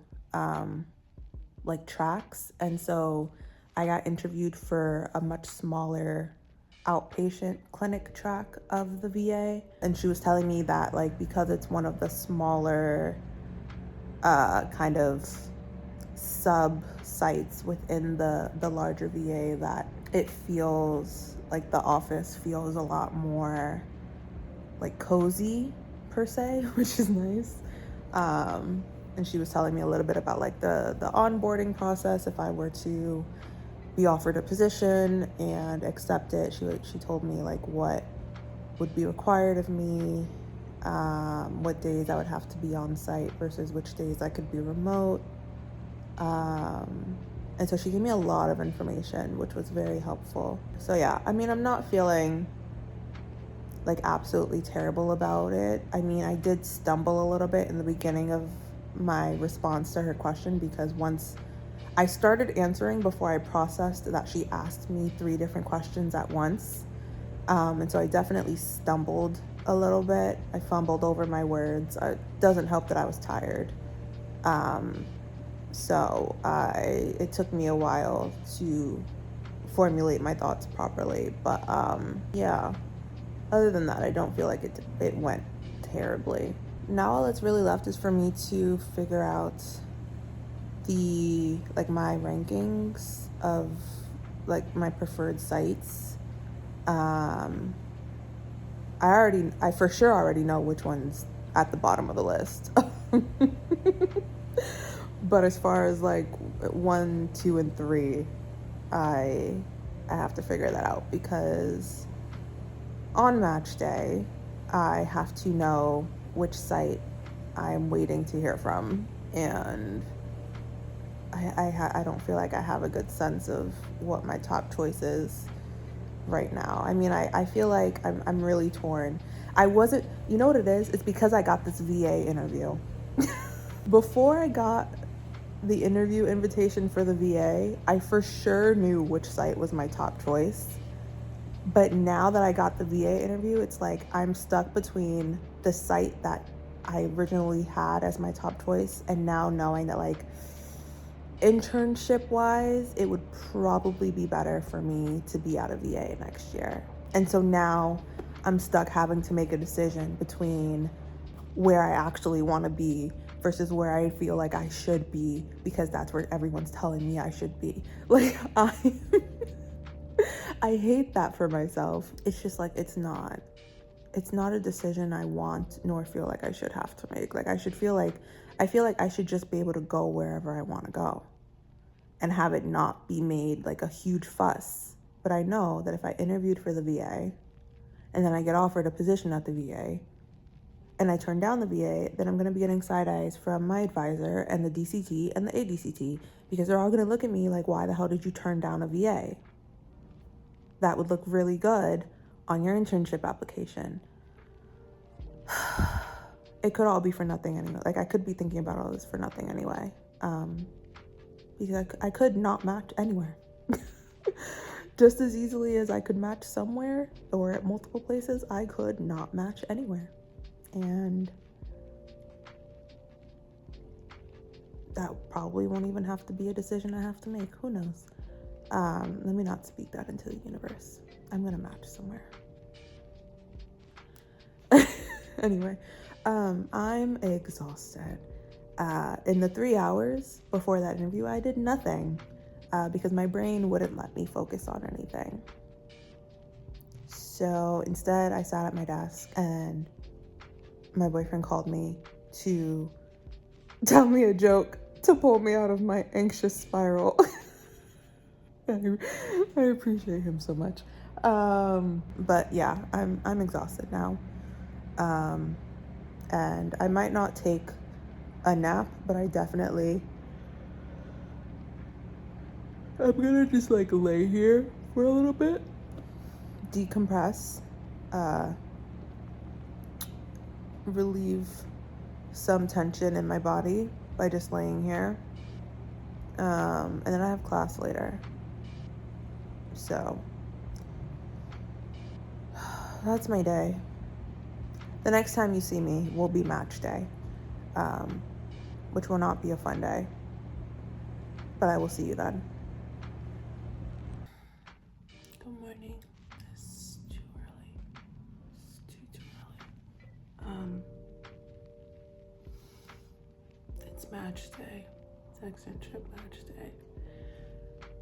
like tracks. And so I got interviewed for a much smaller outpatient clinic track of the VA. And she was telling me that like because it's one of the smaller kind of sub sites within the larger VA, that it feels like the office feels a lot more like cozy per se, which is nice. And she was telling me a little bit about like the onboarding process if I were to be offered a position and accept it. She told me like what would be required of me, what days I would have to be on site versus which days I could be remote. And so she gave me a lot of information, which was very helpful. So yeah, I mean, I'm not feeling like absolutely terrible about it. I mean, I did stumble a little bit in the beginning of my response to her question because once I started answering before I processed that she asked me 3 different questions at once. And so I definitely stumbled a little bit. I fumbled over my words. It doesn't help that I was tired. So it took me a while to formulate my thoughts properly. But yeah, other than that, I don't feel like it went terribly. Now all that's really left is for me to figure out my rankings of like my preferred sites. I for sure already know which one's at the bottom of the list. But as far as like 1, 2, and 3, I have to figure that out because on match day, I have to know which site I'm waiting to hear from, and I don't feel like I have a good sense of what my top choice is right now. I mean, I feel like I'm really torn. You know what it is? It's because I got this VA interview. Before I got the interview invitation for the VA, I for sure knew which site was my top choice. But now that I got the VA interview, it's like I'm stuck between the site that I originally had as my top choice and now knowing that like internship wise, it would probably be better for me to be out of VA next year. And so now I'm stuck having to make a decision between where I actually want to be versus where I feel like I should be because that's where everyone's telling me I should be. Like I hate that for myself. It's just like it's not a decision I want nor feel like I should have to make. Like I feel like I should just be able to go wherever I want to go and have it not be made like a huge fuss. But I know that if I interviewed for the VA and then I get offered a position at the VA and I turn down the VA, then I'm going to be getting side eyes from my advisor and the DCT and the ADCT because they're all going to look at me like, why the hell did you turn down a VA? That would look really good on your internship application. It could all be for nothing anyway. Like I could be thinking about all this for nothing anyway. Because I could not match anywhere. Just as easily as I could match somewhere or at multiple places, I could not match anywhere. And that probably won't even have to be a decision I have to make. Who knows? Let me not speak that into the universe. I'm gonna match somewhere. Anyway, I'm exhausted. In the 3 hours before that interview, I did nothing because my brain wouldn't let me focus on anything. So instead, I sat at my desk and my boyfriend called me to tell me a joke to pull me out of my anxious spiral. I appreciate him so much. But yeah, I'm exhausted now. And I might not take a nap, but I'm gonna just like lay here for a little bit, decompress, relieve some tension in my body by just laying here. And then I have class later. So that's my day. The next time you see me will be match day, which will not be a fun day, but I will see you then. Good morning. It's too early. It's too early. It's match day. It's externship match day.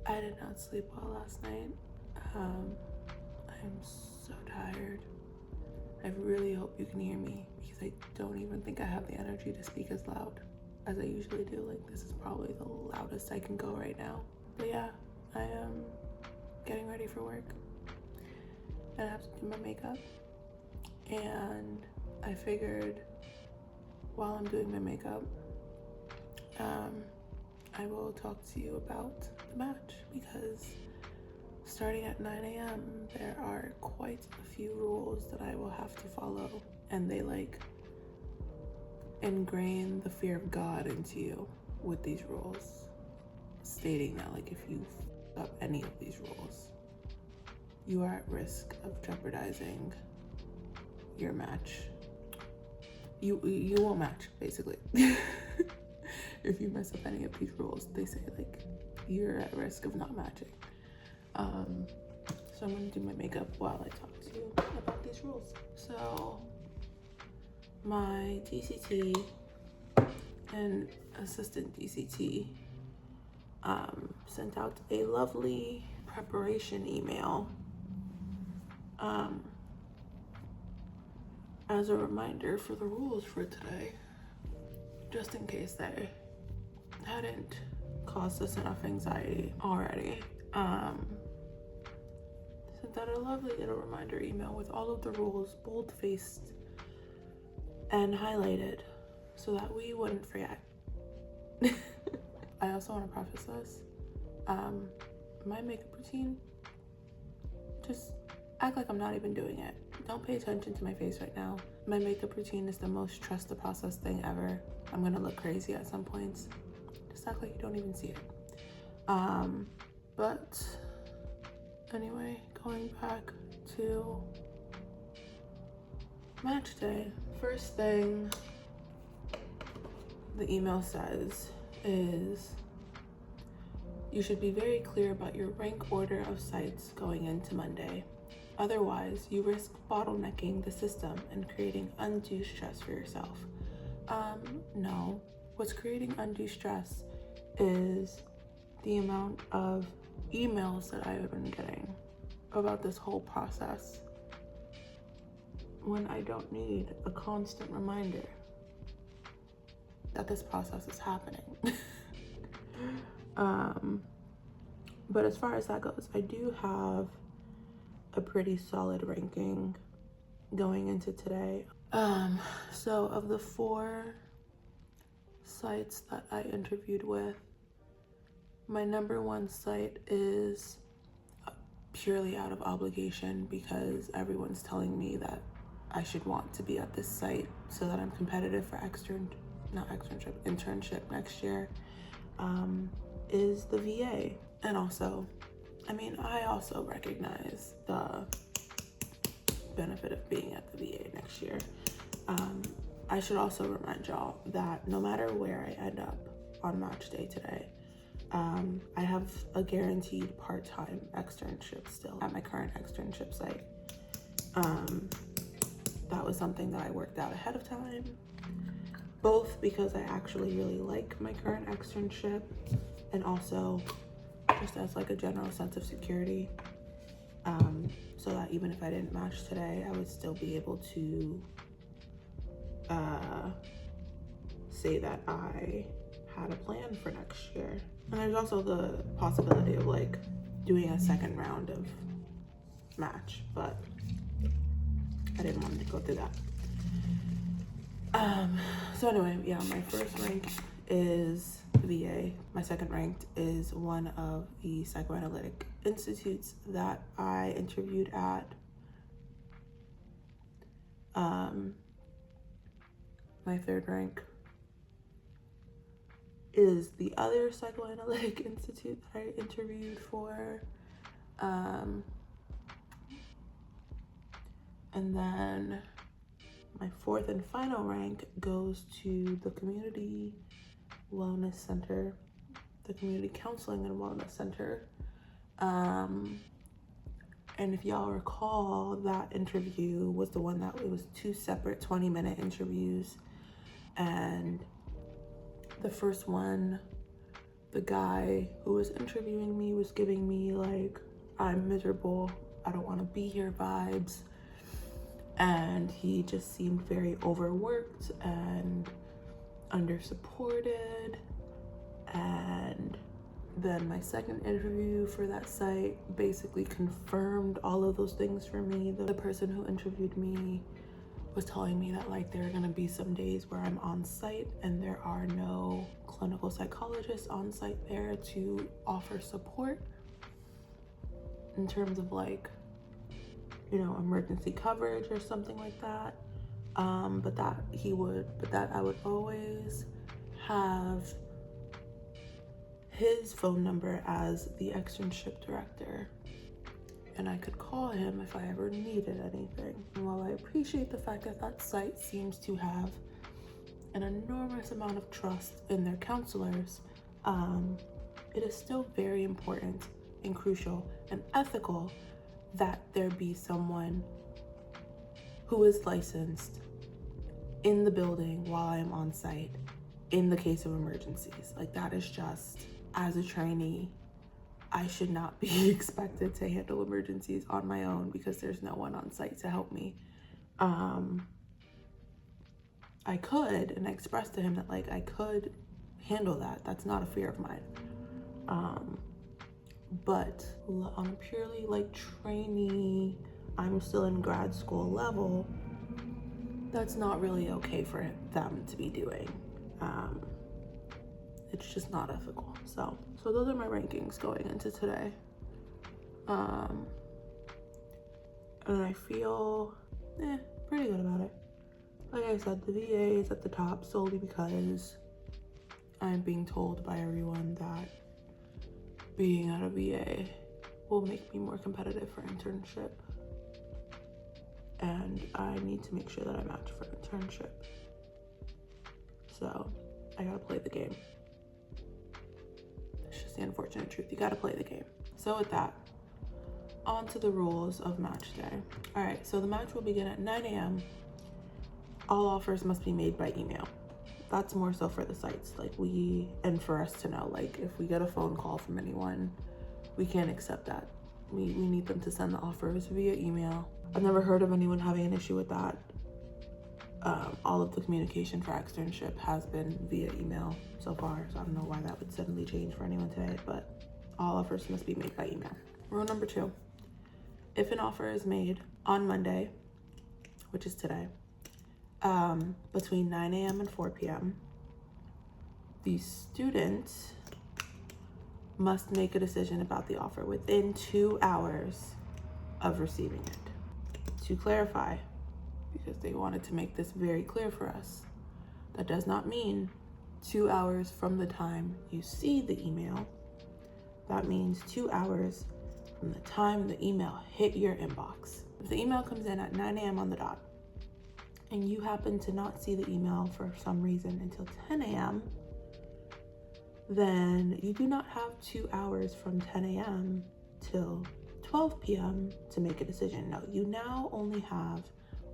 I did not sleep well last night. I'm so tired. I really hope you can hear me because I don't even think I have the energy to speak as loud as I usually do. Like, this is probably the loudest I can go right now. But yeah, I am getting ready for work. And I have to do my makeup. And I figured while I'm doing my makeup, I will talk to you about the match because starting at 9 a.m. there are quite a few rules that I will have to follow, and they like ingrain the fear of God into you with these rules, stating that like if you f up any of these rules, you are at risk of jeopardizing your match. You won't match, basically. If you mess up any of these rules, they say like you're at risk of not matching. So I'm gonna do my makeup while I talk to you about these rules. So my DCT and assistant DCT sent out a lovely preparation email as a reminder for the rules for today, just in case they hadn't caused us enough anxiety already. Sent out a lovely little reminder email with all of the rules bold-faced and highlighted so that we wouldn't forget. I also want to preface this. My makeup routine, just act like I'm not even doing it. Don't pay attention to my face right now. My makeup routine is the most trust the process thing ever. I'm gonna look crazy at some points. Just act like you don't even see it. But anyway, going back to match day. First thing the email says is you should be very clear about your rank order of sites going into Monday. Otherwise, you risk bottlenecking the system and creating undue stress for yourself. No. What's creating undue stress is the amount of emails that I've been getting about this whole process when I don't need a constant reminder that this process is happening. But as far as that goes, I do have a pretty solid ranking going into today. So of the 4 sites that I interviewed with, my number 1 site is purely out of obligation because everyone's telling me that I should want to be at this site so that I'm competitive for internship next year, is the VA. And also, I also recognize the benefit of being at the VA next year. I should also remind y'all that no matter where I end up on match day today, I have a guaranteed part-time externship still at my current externship site. That was something that I worked out ahead of time, both because I actually really like my current externship and also just as like a general sense of security, so that even if I didn't match today, I would still be able to say that I had a plan for next year. And there's also the possibility of like doing a second round of match, but I didn't want to go through that. So anyway, yeah, my first rank is VA. My second ranked is one of the psychoanalytic institutes that I interviewed at. My third rank is the other psychoanalytic institute that I interviewed for. And then my fourth and final rank goes to the Community Wellness Center, the Community Counseling and Wellness Center. And if y'all recall, that interview was the one that it was 2 separate 20-minute interviews. And the first one, the guy who was interviewing me was giving me like, I'm miserable, I don't want to be here vibes. And he just seemed very overworked and undersupported. And then my second interview for that site basically confirmed all of those things for me. The person who interviewed me was telling me that like there are gonna be some days where I'm on site and there are no clinical psychologists on site there to offer support in terms of like, you know, emergency coverage or something like that. But that I would always have his phone number as the externship director, and I could call him if I ever needed anything. And while I appreciate the fact that that site seems to have an enormous amount of trust in their counselors, it is still very important and crucial and ethical that there be someone who is licensed in the building while I am on site in the case of emergencies. Like, that is just, as a trainee, I should not be expected to handle emergencies on my own because there's no one on site to help me. I could, and I expressed to him that like I could handle that. That's not a fear of mine. But on a purely like trainee, I'm still in grad school level, that's not really okay for them to be doing. It's just not ethical. So those are my rankings going into today. And I feel pretty good about it. Like I said, the VA is at the top solely because I'm being told by everyone that being at a VA will make me more competitive for internship. And I need to make sure that I match for internship. So I gotta play the game. It's just the unfortunate truth. You gotta play the game. So with that, on to the rules of match day. All right, so the match will begin at 9 a.m. All offers must be made by email. That's more so for the sites, and for us to know, like, if we get a phone call from anyone, we can't accept that. We need them to send the offers via email. I've never heard of anyone having an issue with that. All of the communication for externship has been via email so far, so I don't know why that would suddenly change for anyone today, but all offers must be made by email. Rule number 2, if an offer is made on Monday, which is today, between 9 a.m. and 4 p.m., the student must make a decision about the offer within 2 hours of receiving it. To clarify, because they wanted to make this very clear for us, that does not mean 2 hours from the time you see the email. That means 2 hours from the time the email hit your inbox. If the email comes in at 9 a.m. on the dot, and you happen to not see the email for some reason until 10 a.m., then you do not have 2 hours from 10 a.m. till 12 p.m. to make a decision. No, you now only have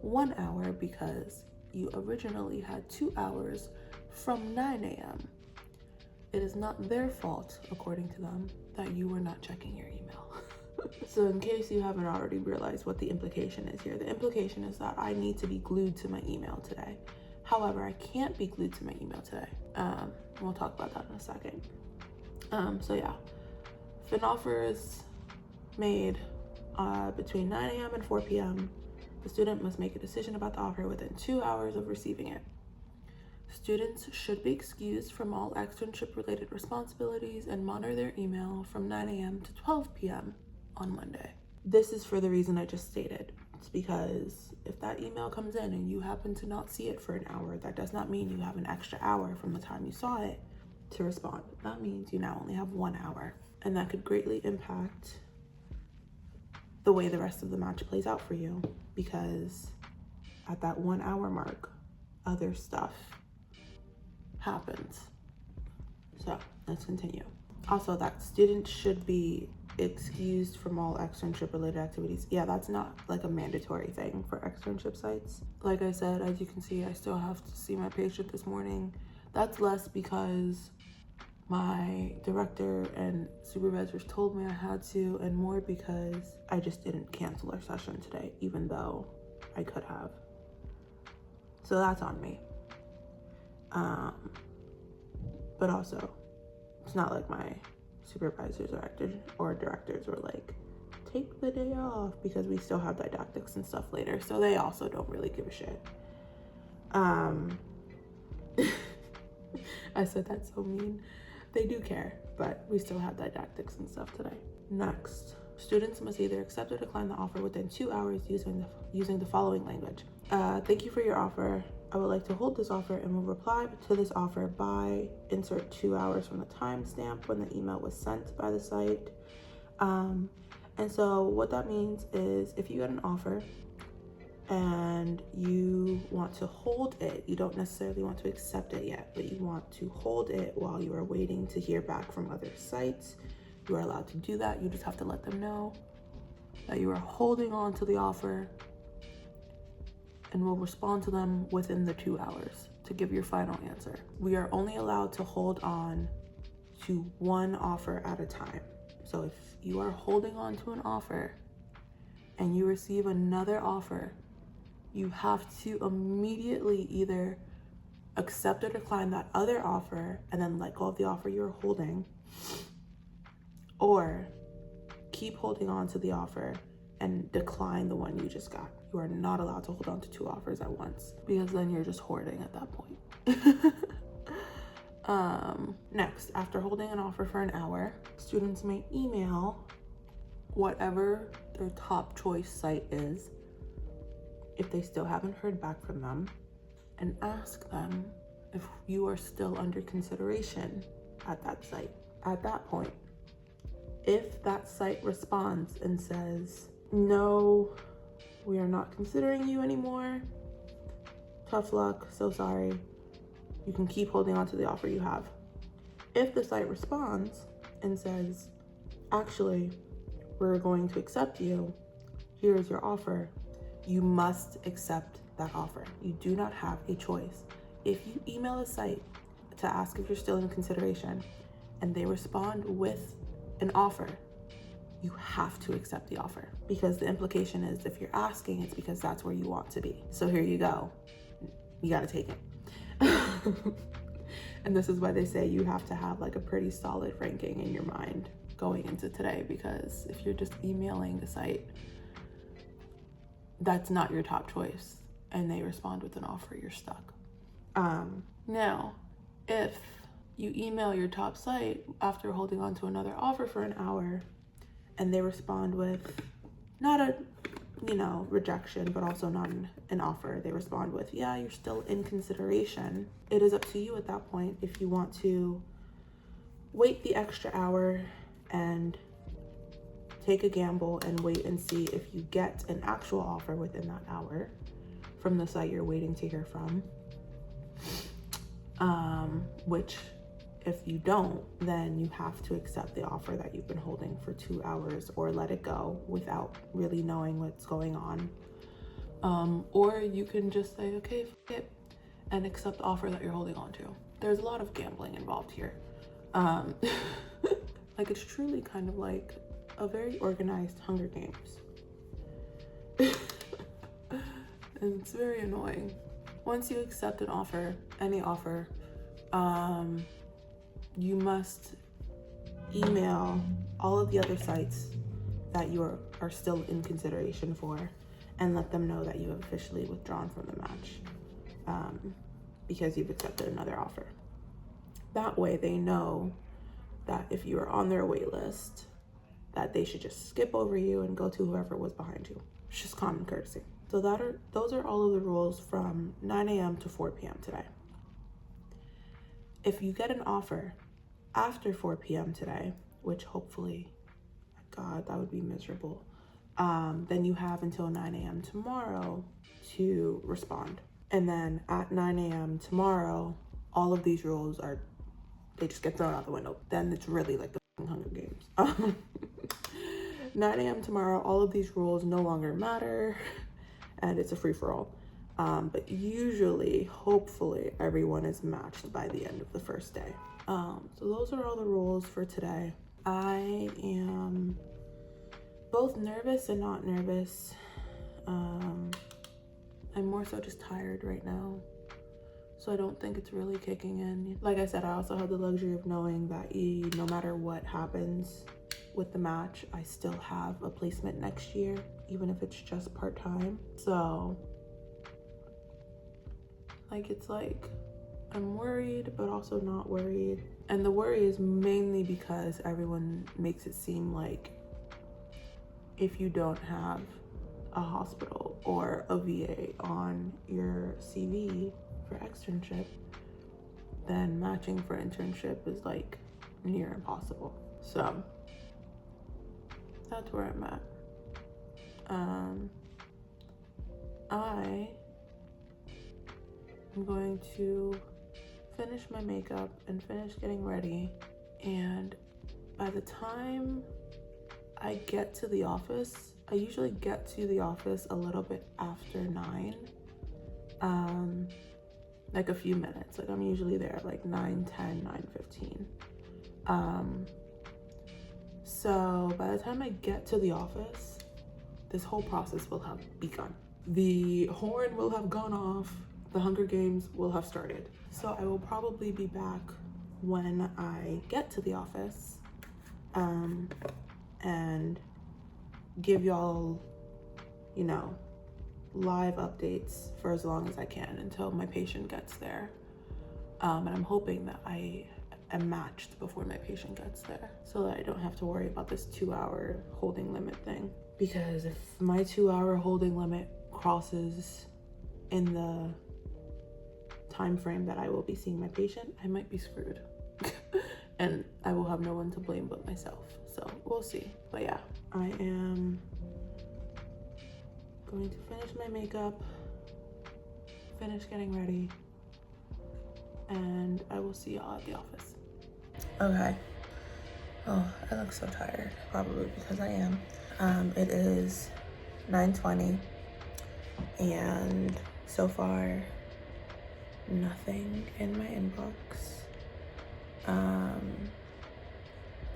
1 hour because you originally had 2 hours from 9 a.m. It is not their fault, according to them, that you were not checking your email. So in case you haven't already realized what the implication is here, the implication is that I need to be glued to my email today. However, I can't be glued to my email today. We'll talk about that in a second. So yeah, if an offer is made between 9 a.m. and 4 p.m., the student must make a decision about the offer within 2 hours of receiving it. Students should be excused from all externship-related responsibilities and monitor their email from 9 a.m. to 12 p.m. on Monday. This is for the reason I just stated. It's because if that email comes in and you happen to not see it for an hour, that does not mean you have an extra hour from the time you saw it to respond. That means you now only have 1 hour, and that could greatly impact the way the rest of the match plays out for you, because at that 1 hour mark, other stuff happens. So let's continue. Also, that students should be excused from all externship related activities. Yeah, that's not like a mandatory thing for externship sites. Like I said, as you can see, I still have to see my patient this morning. That's less because my director and supervisors told me I had to, and more because I just didn't cancel our session today, even though I could have. So that's on me. But also, it's not like my supervisors or directors were like, take the day off, because we still have didactics and stuff later, so they also don't really give a shit. I said that so mean. They do care, but we still have didactics and stuff today. Next, students must either accept or decline the offer within 2 hours using the following language. Thank you for your offer. I would like to hold this offer and will reply to this offer by insert 2 hours from the timestamp when the email was sent by the site. And so what that means is if you get an offer and you want to hold it, you don't necessarily want to accept it yet, but you want to hold it while you are waiting to hear back from other sites, you are allowed to do that. You just have to let them know that you are holding on to the offer, and will respond to them within the 2 hours to give your final answer. We are only allowed to hold on to one offer at a time. So if you are holding on to an offer and you receive another offer, you have to immediately either accept or decline that other offer and then let go of the offer you're holding, or keep holding on to the offer and decline the one you just got. You are not allowed to hold on to 2 offers at once, because then you're just hoarding at that point. Next, after holding an offer for an hour, students may email whatever their top choice site is, if they still haven't heard back from them, and ask them if you are still under consideration at that site. At that point, if that site responds and says, no, we are not considering you anymore, tough luck, so sorry, you can keep holding on to the offer you have. If the site responds and says, actually, we're going to accept you, here's your offer, you must accept that offer. You do not have a choice. If you email a site to ask if you're still in consideration and they respond with an offer, you have to accept the offer, because the implication is if you're asking, it's because that's where you want to be. So here you go. You got to take it. And this is why they say you have to have like a pretty solid ranking in your mind going into today, because if you're just emailing the site, that's not your top choice, and they respond with an offer, you're stuck. Now, if you email your top site after holding on to another offer for an hour and they respond with not a, rejection, but also not an offer, they respond with, yeah, you're still in consideration, it is up to you at that point if you want to wait the extra hour and take a gamble and wait and see if you get an actual offer within that hour from the site you're waiting to hear from. Which, if you don't, then you have to accept the offer that you've been holding for 2 hours, or let it go without really knowing what's going on. Or you can just say, okay, f it, and accept the offer that you're holding on to. There's a lot of gambling involved here. Like, it's truly kind of like a very organized Hunger Games. And it's very annoying. once you accept an offer, any offer, you must email all of the other sites that you are still in consideration for and let them know that you have officially withdrawn from the match because you've accepted another offer. That way they know that if you are on their wait list, that they should just skip over you and go to whoever was behind you. It's just common courtesy. So those are all of the rules from 9 a.m. to 4 p.m. today. If you get an offer after 4 p.m. today, which hopefully, God, that would be miserable, then you have until 9 a.m. tomorrow to respond. And then at 9 a.m. tomorrow, all of these rules they just get thrown out the window. Then it's really like the Hunger Games. 9 a.m. tomorrow, all of these rules no longer matter, and it's a free-for-all. But usually, hopefully, everyone is matched by the end of the first day. So those are all the rules for today. I am both nervous and not nervous. I'm more so just tired right now, so I don't think it's really kicking in. Like I said, I also have the luxury of knowing that no matter what happens with the match, I still have a placement next year, even if it's just part-time. So it's like I'm worried, but also not worried. And the worry is mainly because everyone makes it seem like if you don't have a hospital or a VA on your CV for externship, then matching for internship is like near impossible. So that's where I'm at. I am going to finish my makeup and finish getting ready, and by the time I get to the office, I usually get to the office a little bit after 9, like a few minutes. Like I'm usually there like 9:10, 9:15. So by the time I get to the office, this whole process will have begun. The horn will have gone off, the Hunger Games will have started. So I will probably be back when I get to the office, and give y'all, live updates for as long as I can until my patient gets there. And I'm hoping that I am matched before my patient gets there so that I don't have to worry about this 2-hour holding limit thing. Because if my 2-hour holding limit crosses in the time frame that I will be seeing my patient, I might be screwed. And I will have no one to blame but myself. So we'll see. But yeah, I am going to finish my makeup, finish getting ready, and I will see y'all at the office. Okay. Oh, I look so tired, probably because I am. It is 9:20, and so far, nothing in my inbox.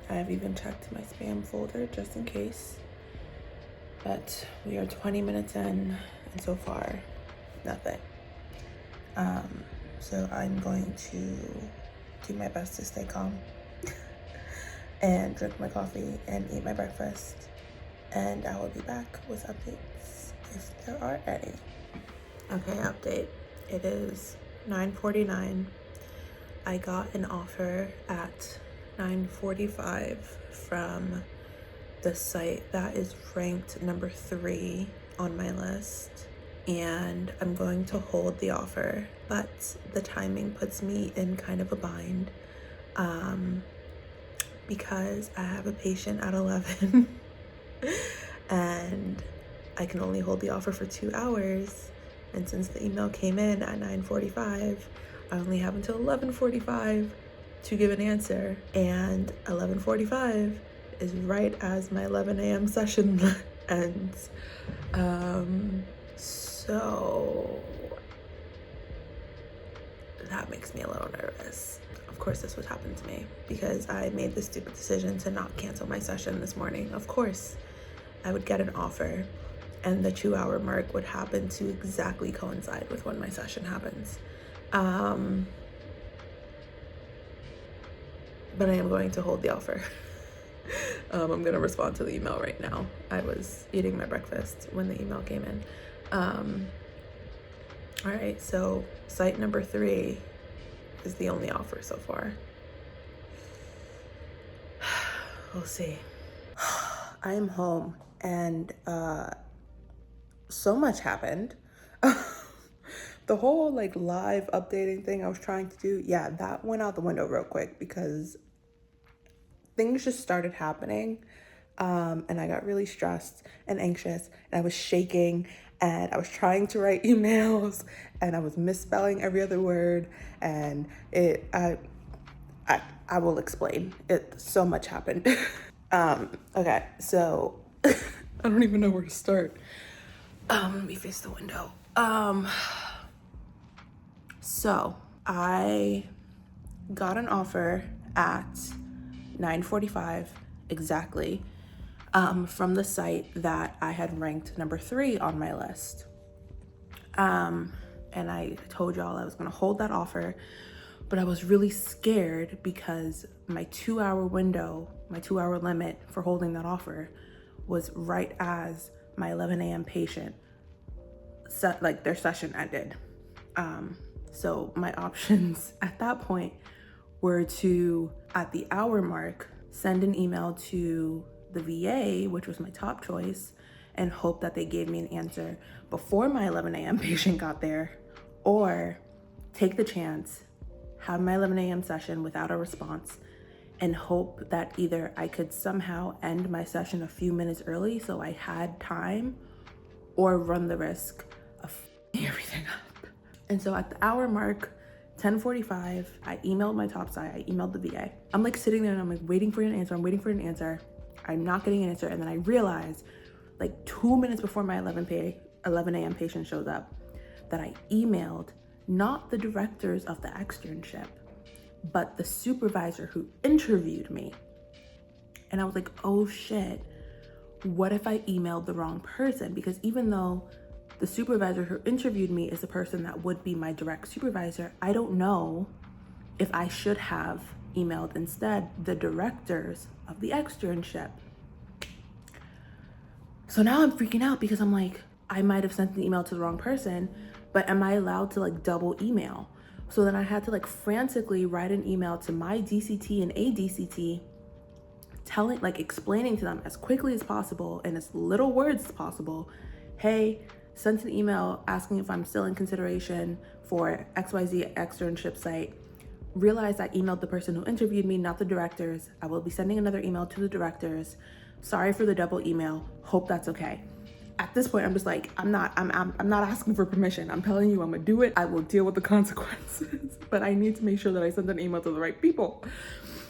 I've even checked my spam folder just in case, but we are 20 minutes in, and so far, nothing. So I'm going to do my best to stay calm and drink my coffee and eat my breakfast, and I will be back with updates if there are any. Okay, update. It is 9:49. I got an offer at 9:45 from the site that is ranked number 3 on my list, and I'm going to hold the offer, but the timing puts me in kind of a bind because I have a patient at 11 and I can only hold the offer for 2 hours, and since the email came in at 9:45, I only have until 11:45 to give an answer, and 11:45 is right as my 11 a.m. session ends. So that makes me a little nervous. Of course this would happen to me because I made the stupid decision to not cancel my session this morning. Of course I would get an offer and the 2-hour mark would happen to exactly coincide with when my session happens. But I am going to hold the offer. I'm gonna respond to the email right now. I was eating my breakfast when the email came in. All right, so site number 3 is the only offer so far. We'll see. I am home and so much happened. The whole like live updating thing I was trying to do, yeah, that went out the window real quick because things just started happening. And I got really stressed and anxious and I was shaking and I was trying to write emails and I was misspelling every other word, and I will explain. So much happened. Okay, so I don't even know where to start. Let me face the window. So I got an offer at 9:45 exactly, from the site that I had ranked number 3 on my list. And I told y'all I was gonna hold that offer, but I was really scared because my 2-hour window, my 2-hour limit for holding that offer was right as my 11 a.m. patient set, like their session ended. So my options at that point were to, at the hour mark, send an email to the VA, which was my top choice, and hope that they gave me an answer before my 11 a.m. patient got there, or take the chance, have my 11 a.m. session without a response, and hope that either I could somehow end my session a few minutes early so I had time, or run the risk of everything up. And so at the hour mark, 10:45, I emailed my top site, I emailed the VA. I'm like sitting there and I'm like waiting for an answer, I'm not getting an answer. And then I realized like 2 minutes before my 11 a.m. patient shows up that I emailed not the directors of the externship, but the supervisor who interviewed me. And I was like, oh shit, what if I emailed the wrong person? Because even though the supervisor who interviewed me is the person that would be my direct supervisor, I don't know if I should have emailed instead the directors of the externship. So now I'm freaking out because I'm like, I might have sent an email to the wrong person, but am I allowed to like double email? So then I had to like frantically write an email to my DCT and ADCT, explaining to them as quickly as possible in as little words as possible, hey, sent an email asking if I'm still in consideration for XYZ externship site. Realized I emailed the person who interviewed me, not the directors. I will be sending another email to the directors. Sorry for the double email. Hope that's okay. At this point, I'm just like, I'm not asking for permission. I'm telling you, I'm gonna do it. I will deal with the consequences, but I need to make sure that I send an email to the right people.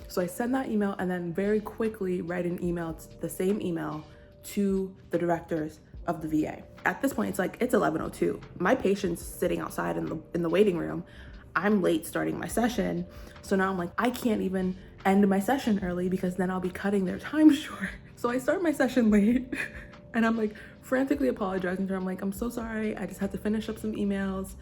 So I send that email and then very quickly write an email, the same email, to the directors of the VA. At this point, it's 11:02. My patient's sitting outside in the waiting room. I'm late starting my session. So now I'm like, I can't even end my session early because then I'll be cutting their time short. So I start my session late and I'm like frantically apologizing to her. I'm like, I'm so sorry. I just had to finish up some emails.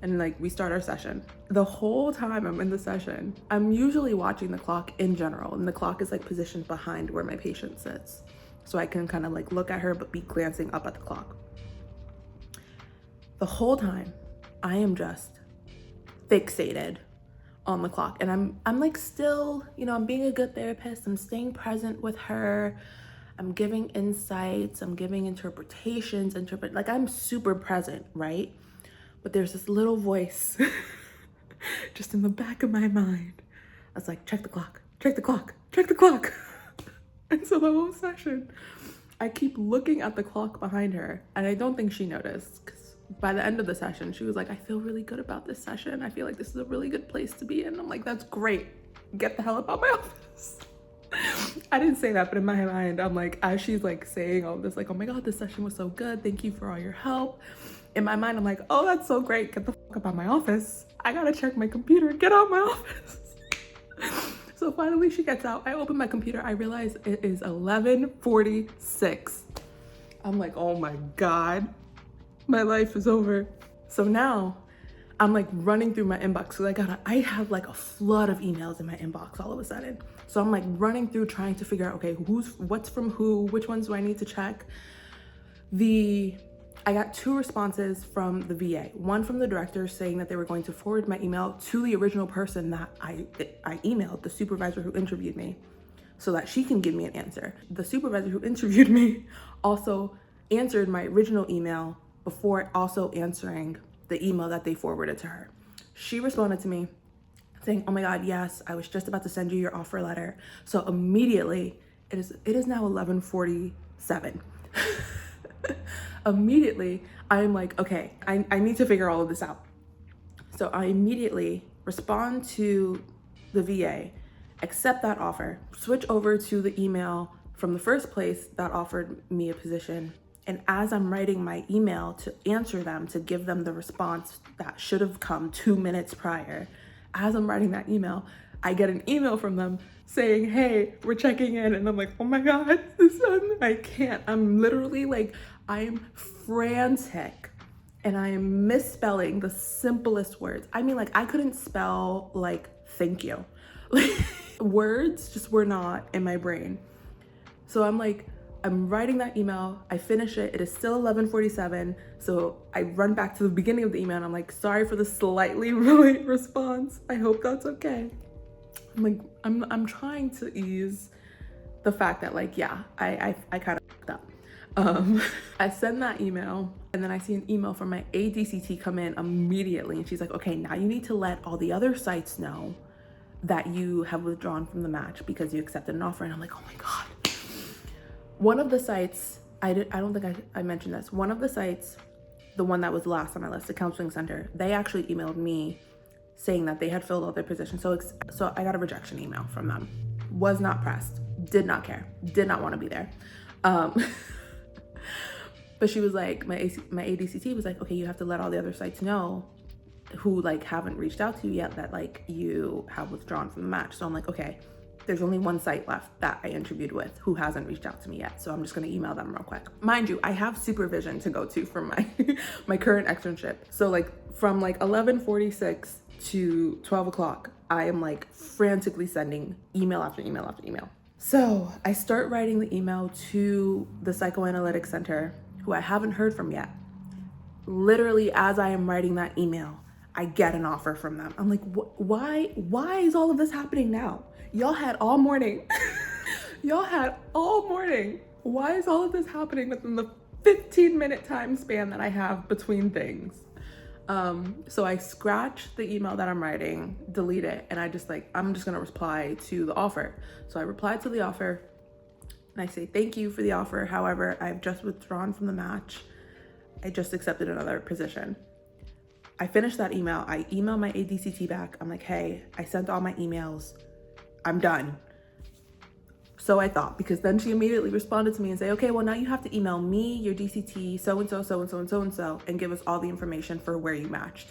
And like we start our session. The whole time I'm in the session, I'm usually watching the clock in general, and the clock is like positioned behind where my patient sits. So I can kind of like look at her, but be glancing up at the clock. The whole time I am just fixated on the clock. And I'm like still, I'm being a good therapist. I'm staying present with her. I'm giving insights. I'm giving interpretations, like I'm super present, right? But there's this little voice just in the back of my mind. I was like, check the clock, check the clock, check the clock. And so the whole session, I keep looking at the clock behind her, and I don't think she noticed, because by the end of the session, she was like, I feel really good about this session. I feel like this is a really good place to be in. I'm like, that's great. Get the hell out of my office. I didn't say that, but in my mind, I'm like, as she's like saying all this, like, oh my God, this session was so good. Thank you for all your help. In my mind, I'm like, oh, that's so great. Get the fuck up out of my office. I gotta check my computer. Get out of my office. So finally she gets out. I open my computer. I realize it is 11:46. I'm like, oh my God, my life is over. So now I'm like running through my inbox because I have like a flood of emails in my inbox all of a sudden. So I'm like running through trying to figure out, okay, what's from who, which ones do I need to check? I got 2 responses from the VA. One from the director saying that they were going to forward my email to the original person that I emailed, the supervisor who interviewed me, so that she can give me an answer. The supervisor who interviewed me also answered my original email before also answering the email that they forwarded to her. She responded to me saying, oh my God, yes, I was just about to send you your offer letter. So immediately, it is now 11:47. Immediately, I'm like, okay, I need to figure all of this out. So I immediately respond to the VA, accept that offer, switch over to the email from the first place that offered me a position. And as I'm writing my email to answer them, to give them the response that should have come 2 minutes prior, as I'm writing that email, I get an email from them saying, hey, we're checking in. And I'm like, oh my God, I can't. I'm literally like, I'm frantic and I am misspelling the simplest words. I mean, like, I couldn't spell like thank you. Like, words just were not in my brain. So I'm like, I'm writing that email, I finish it, it is still 11:47, so I run back to the beginning of the email and I'm like, sorry for the slightly late response, I hope that's okay. I'm like, I'm trying to ease the fact that like, yeah, I kind of fucked up. I send that email and then I see an email from my ADCT come in immediately and she's like, okay, now you need to let all the other sites know that you have withdrawn from the match because you accepted an offer. And I'm like, oh my God. One of the sites, I don't think I mentioned this. One of the sites, the one that was last on my list, the counseling center, they actually emailed me saying that they had filled all their positions. So I got a rejection email from them. Was not pressed, did not care, did not want to be there. But she was like, my ADCT was like, okay, you have to let all the other sites know who like haven't reached out to you yet that like you have withdrawn from the match. So I'm like, okay, there's only one site left that I interviewed with who hasn't reached out to me yet. So I'm just gonna email them real quick. Mind you, I have supervision to go to for my, my current externship. So like from like 11:46 to 12 o'clock, I am like frantically sending email after email after email. So I start writing the email to the psychoanalytic center who I haven't heard from yet. Literally as I am writing that email, I get an offer from them. I'm like, why is all of this happening now? Y'all had all morning. Y'all had all morning. Why is all of this happening within the 15-minute time span that I have between things? So I scratch the email that I'm writing, delete it, and I'm just gonna reply to the offer. So I replied to the offer and I say, thank you for the offer. However, I've just withdrawn from the match. I just accepted another position. I finished that email. I emailed my ADCT back. I'm like, hey, I sent all my emails. I'm done. So I thought, because then she immediately responded to me and say, okay, well now you have to email me, your DCT, so-and-so, so-and-so, and so-and-so, and give us all the information for where you matched.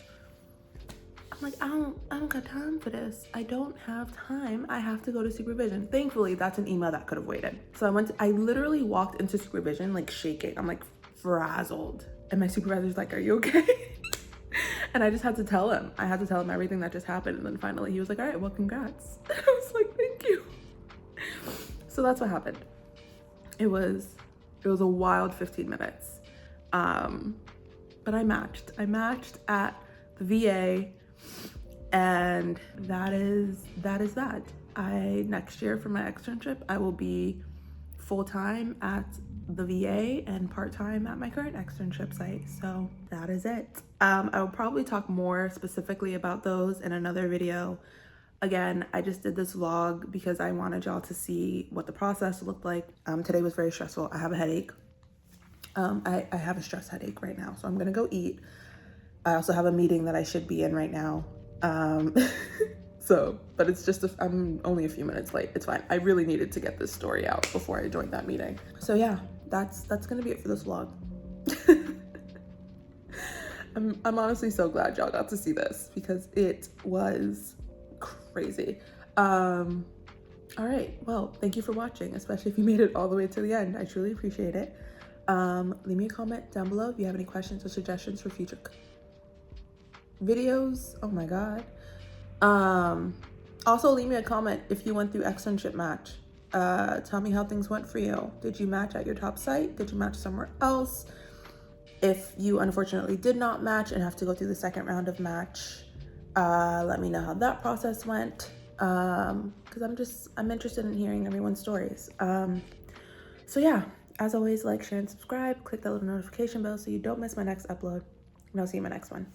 I'm like, I don't got time for this. I don't have time. I have to go to supervision. Thankfully, that's an email that could have waited. So I literally walked into supervision like shaking. I'm like frazzled. And my supervisor's like, are you okay? And I just had to tell him. I had to tell him everything that just happened. And then finally he was like, all right, well, congrats. I was like, thank you. So that's what happened. It was a wild 15 minutes. But I matched. I matched at the VA, and that is that. Next year for my externship, I will be full-time at the VA and part-time at my current externship site. So that is it. I will probably talk more specifically about those in another video. Again, I just did this vlog because I wanted y'all to see what the process looked like. Today was very stressful. I have a headache. I have a stress headache right now, so I'm gonna go eat. I also have a meeting that I should be in right now. But it's just, I'm only a few minutes late. It's fine. I really needed to get this story out before I joined that meeting. So yeah, that's gonna be it for this vlog. I'm honestly so glad y'all got to see this because it was crazy. All right, well, thank you for watching, especially if you made it all the way to the end. I truly appreciate it. Leave me a comment down below if you have any questions or suggestions for future videos. Oh my god. Also leave me a comment if you went through Externship Match. Tell me how things went for you. Did you match at your top site? Did you match somewhere else? If you unfortunately did not match and have to go through the second round of match, let me know how that process went. Because I'm interested in hearing everyone's stories. So yeah, as always, like, share, and subscribe. Click that little notification bell so you don't miss my next upload. And I'll see you in my next one.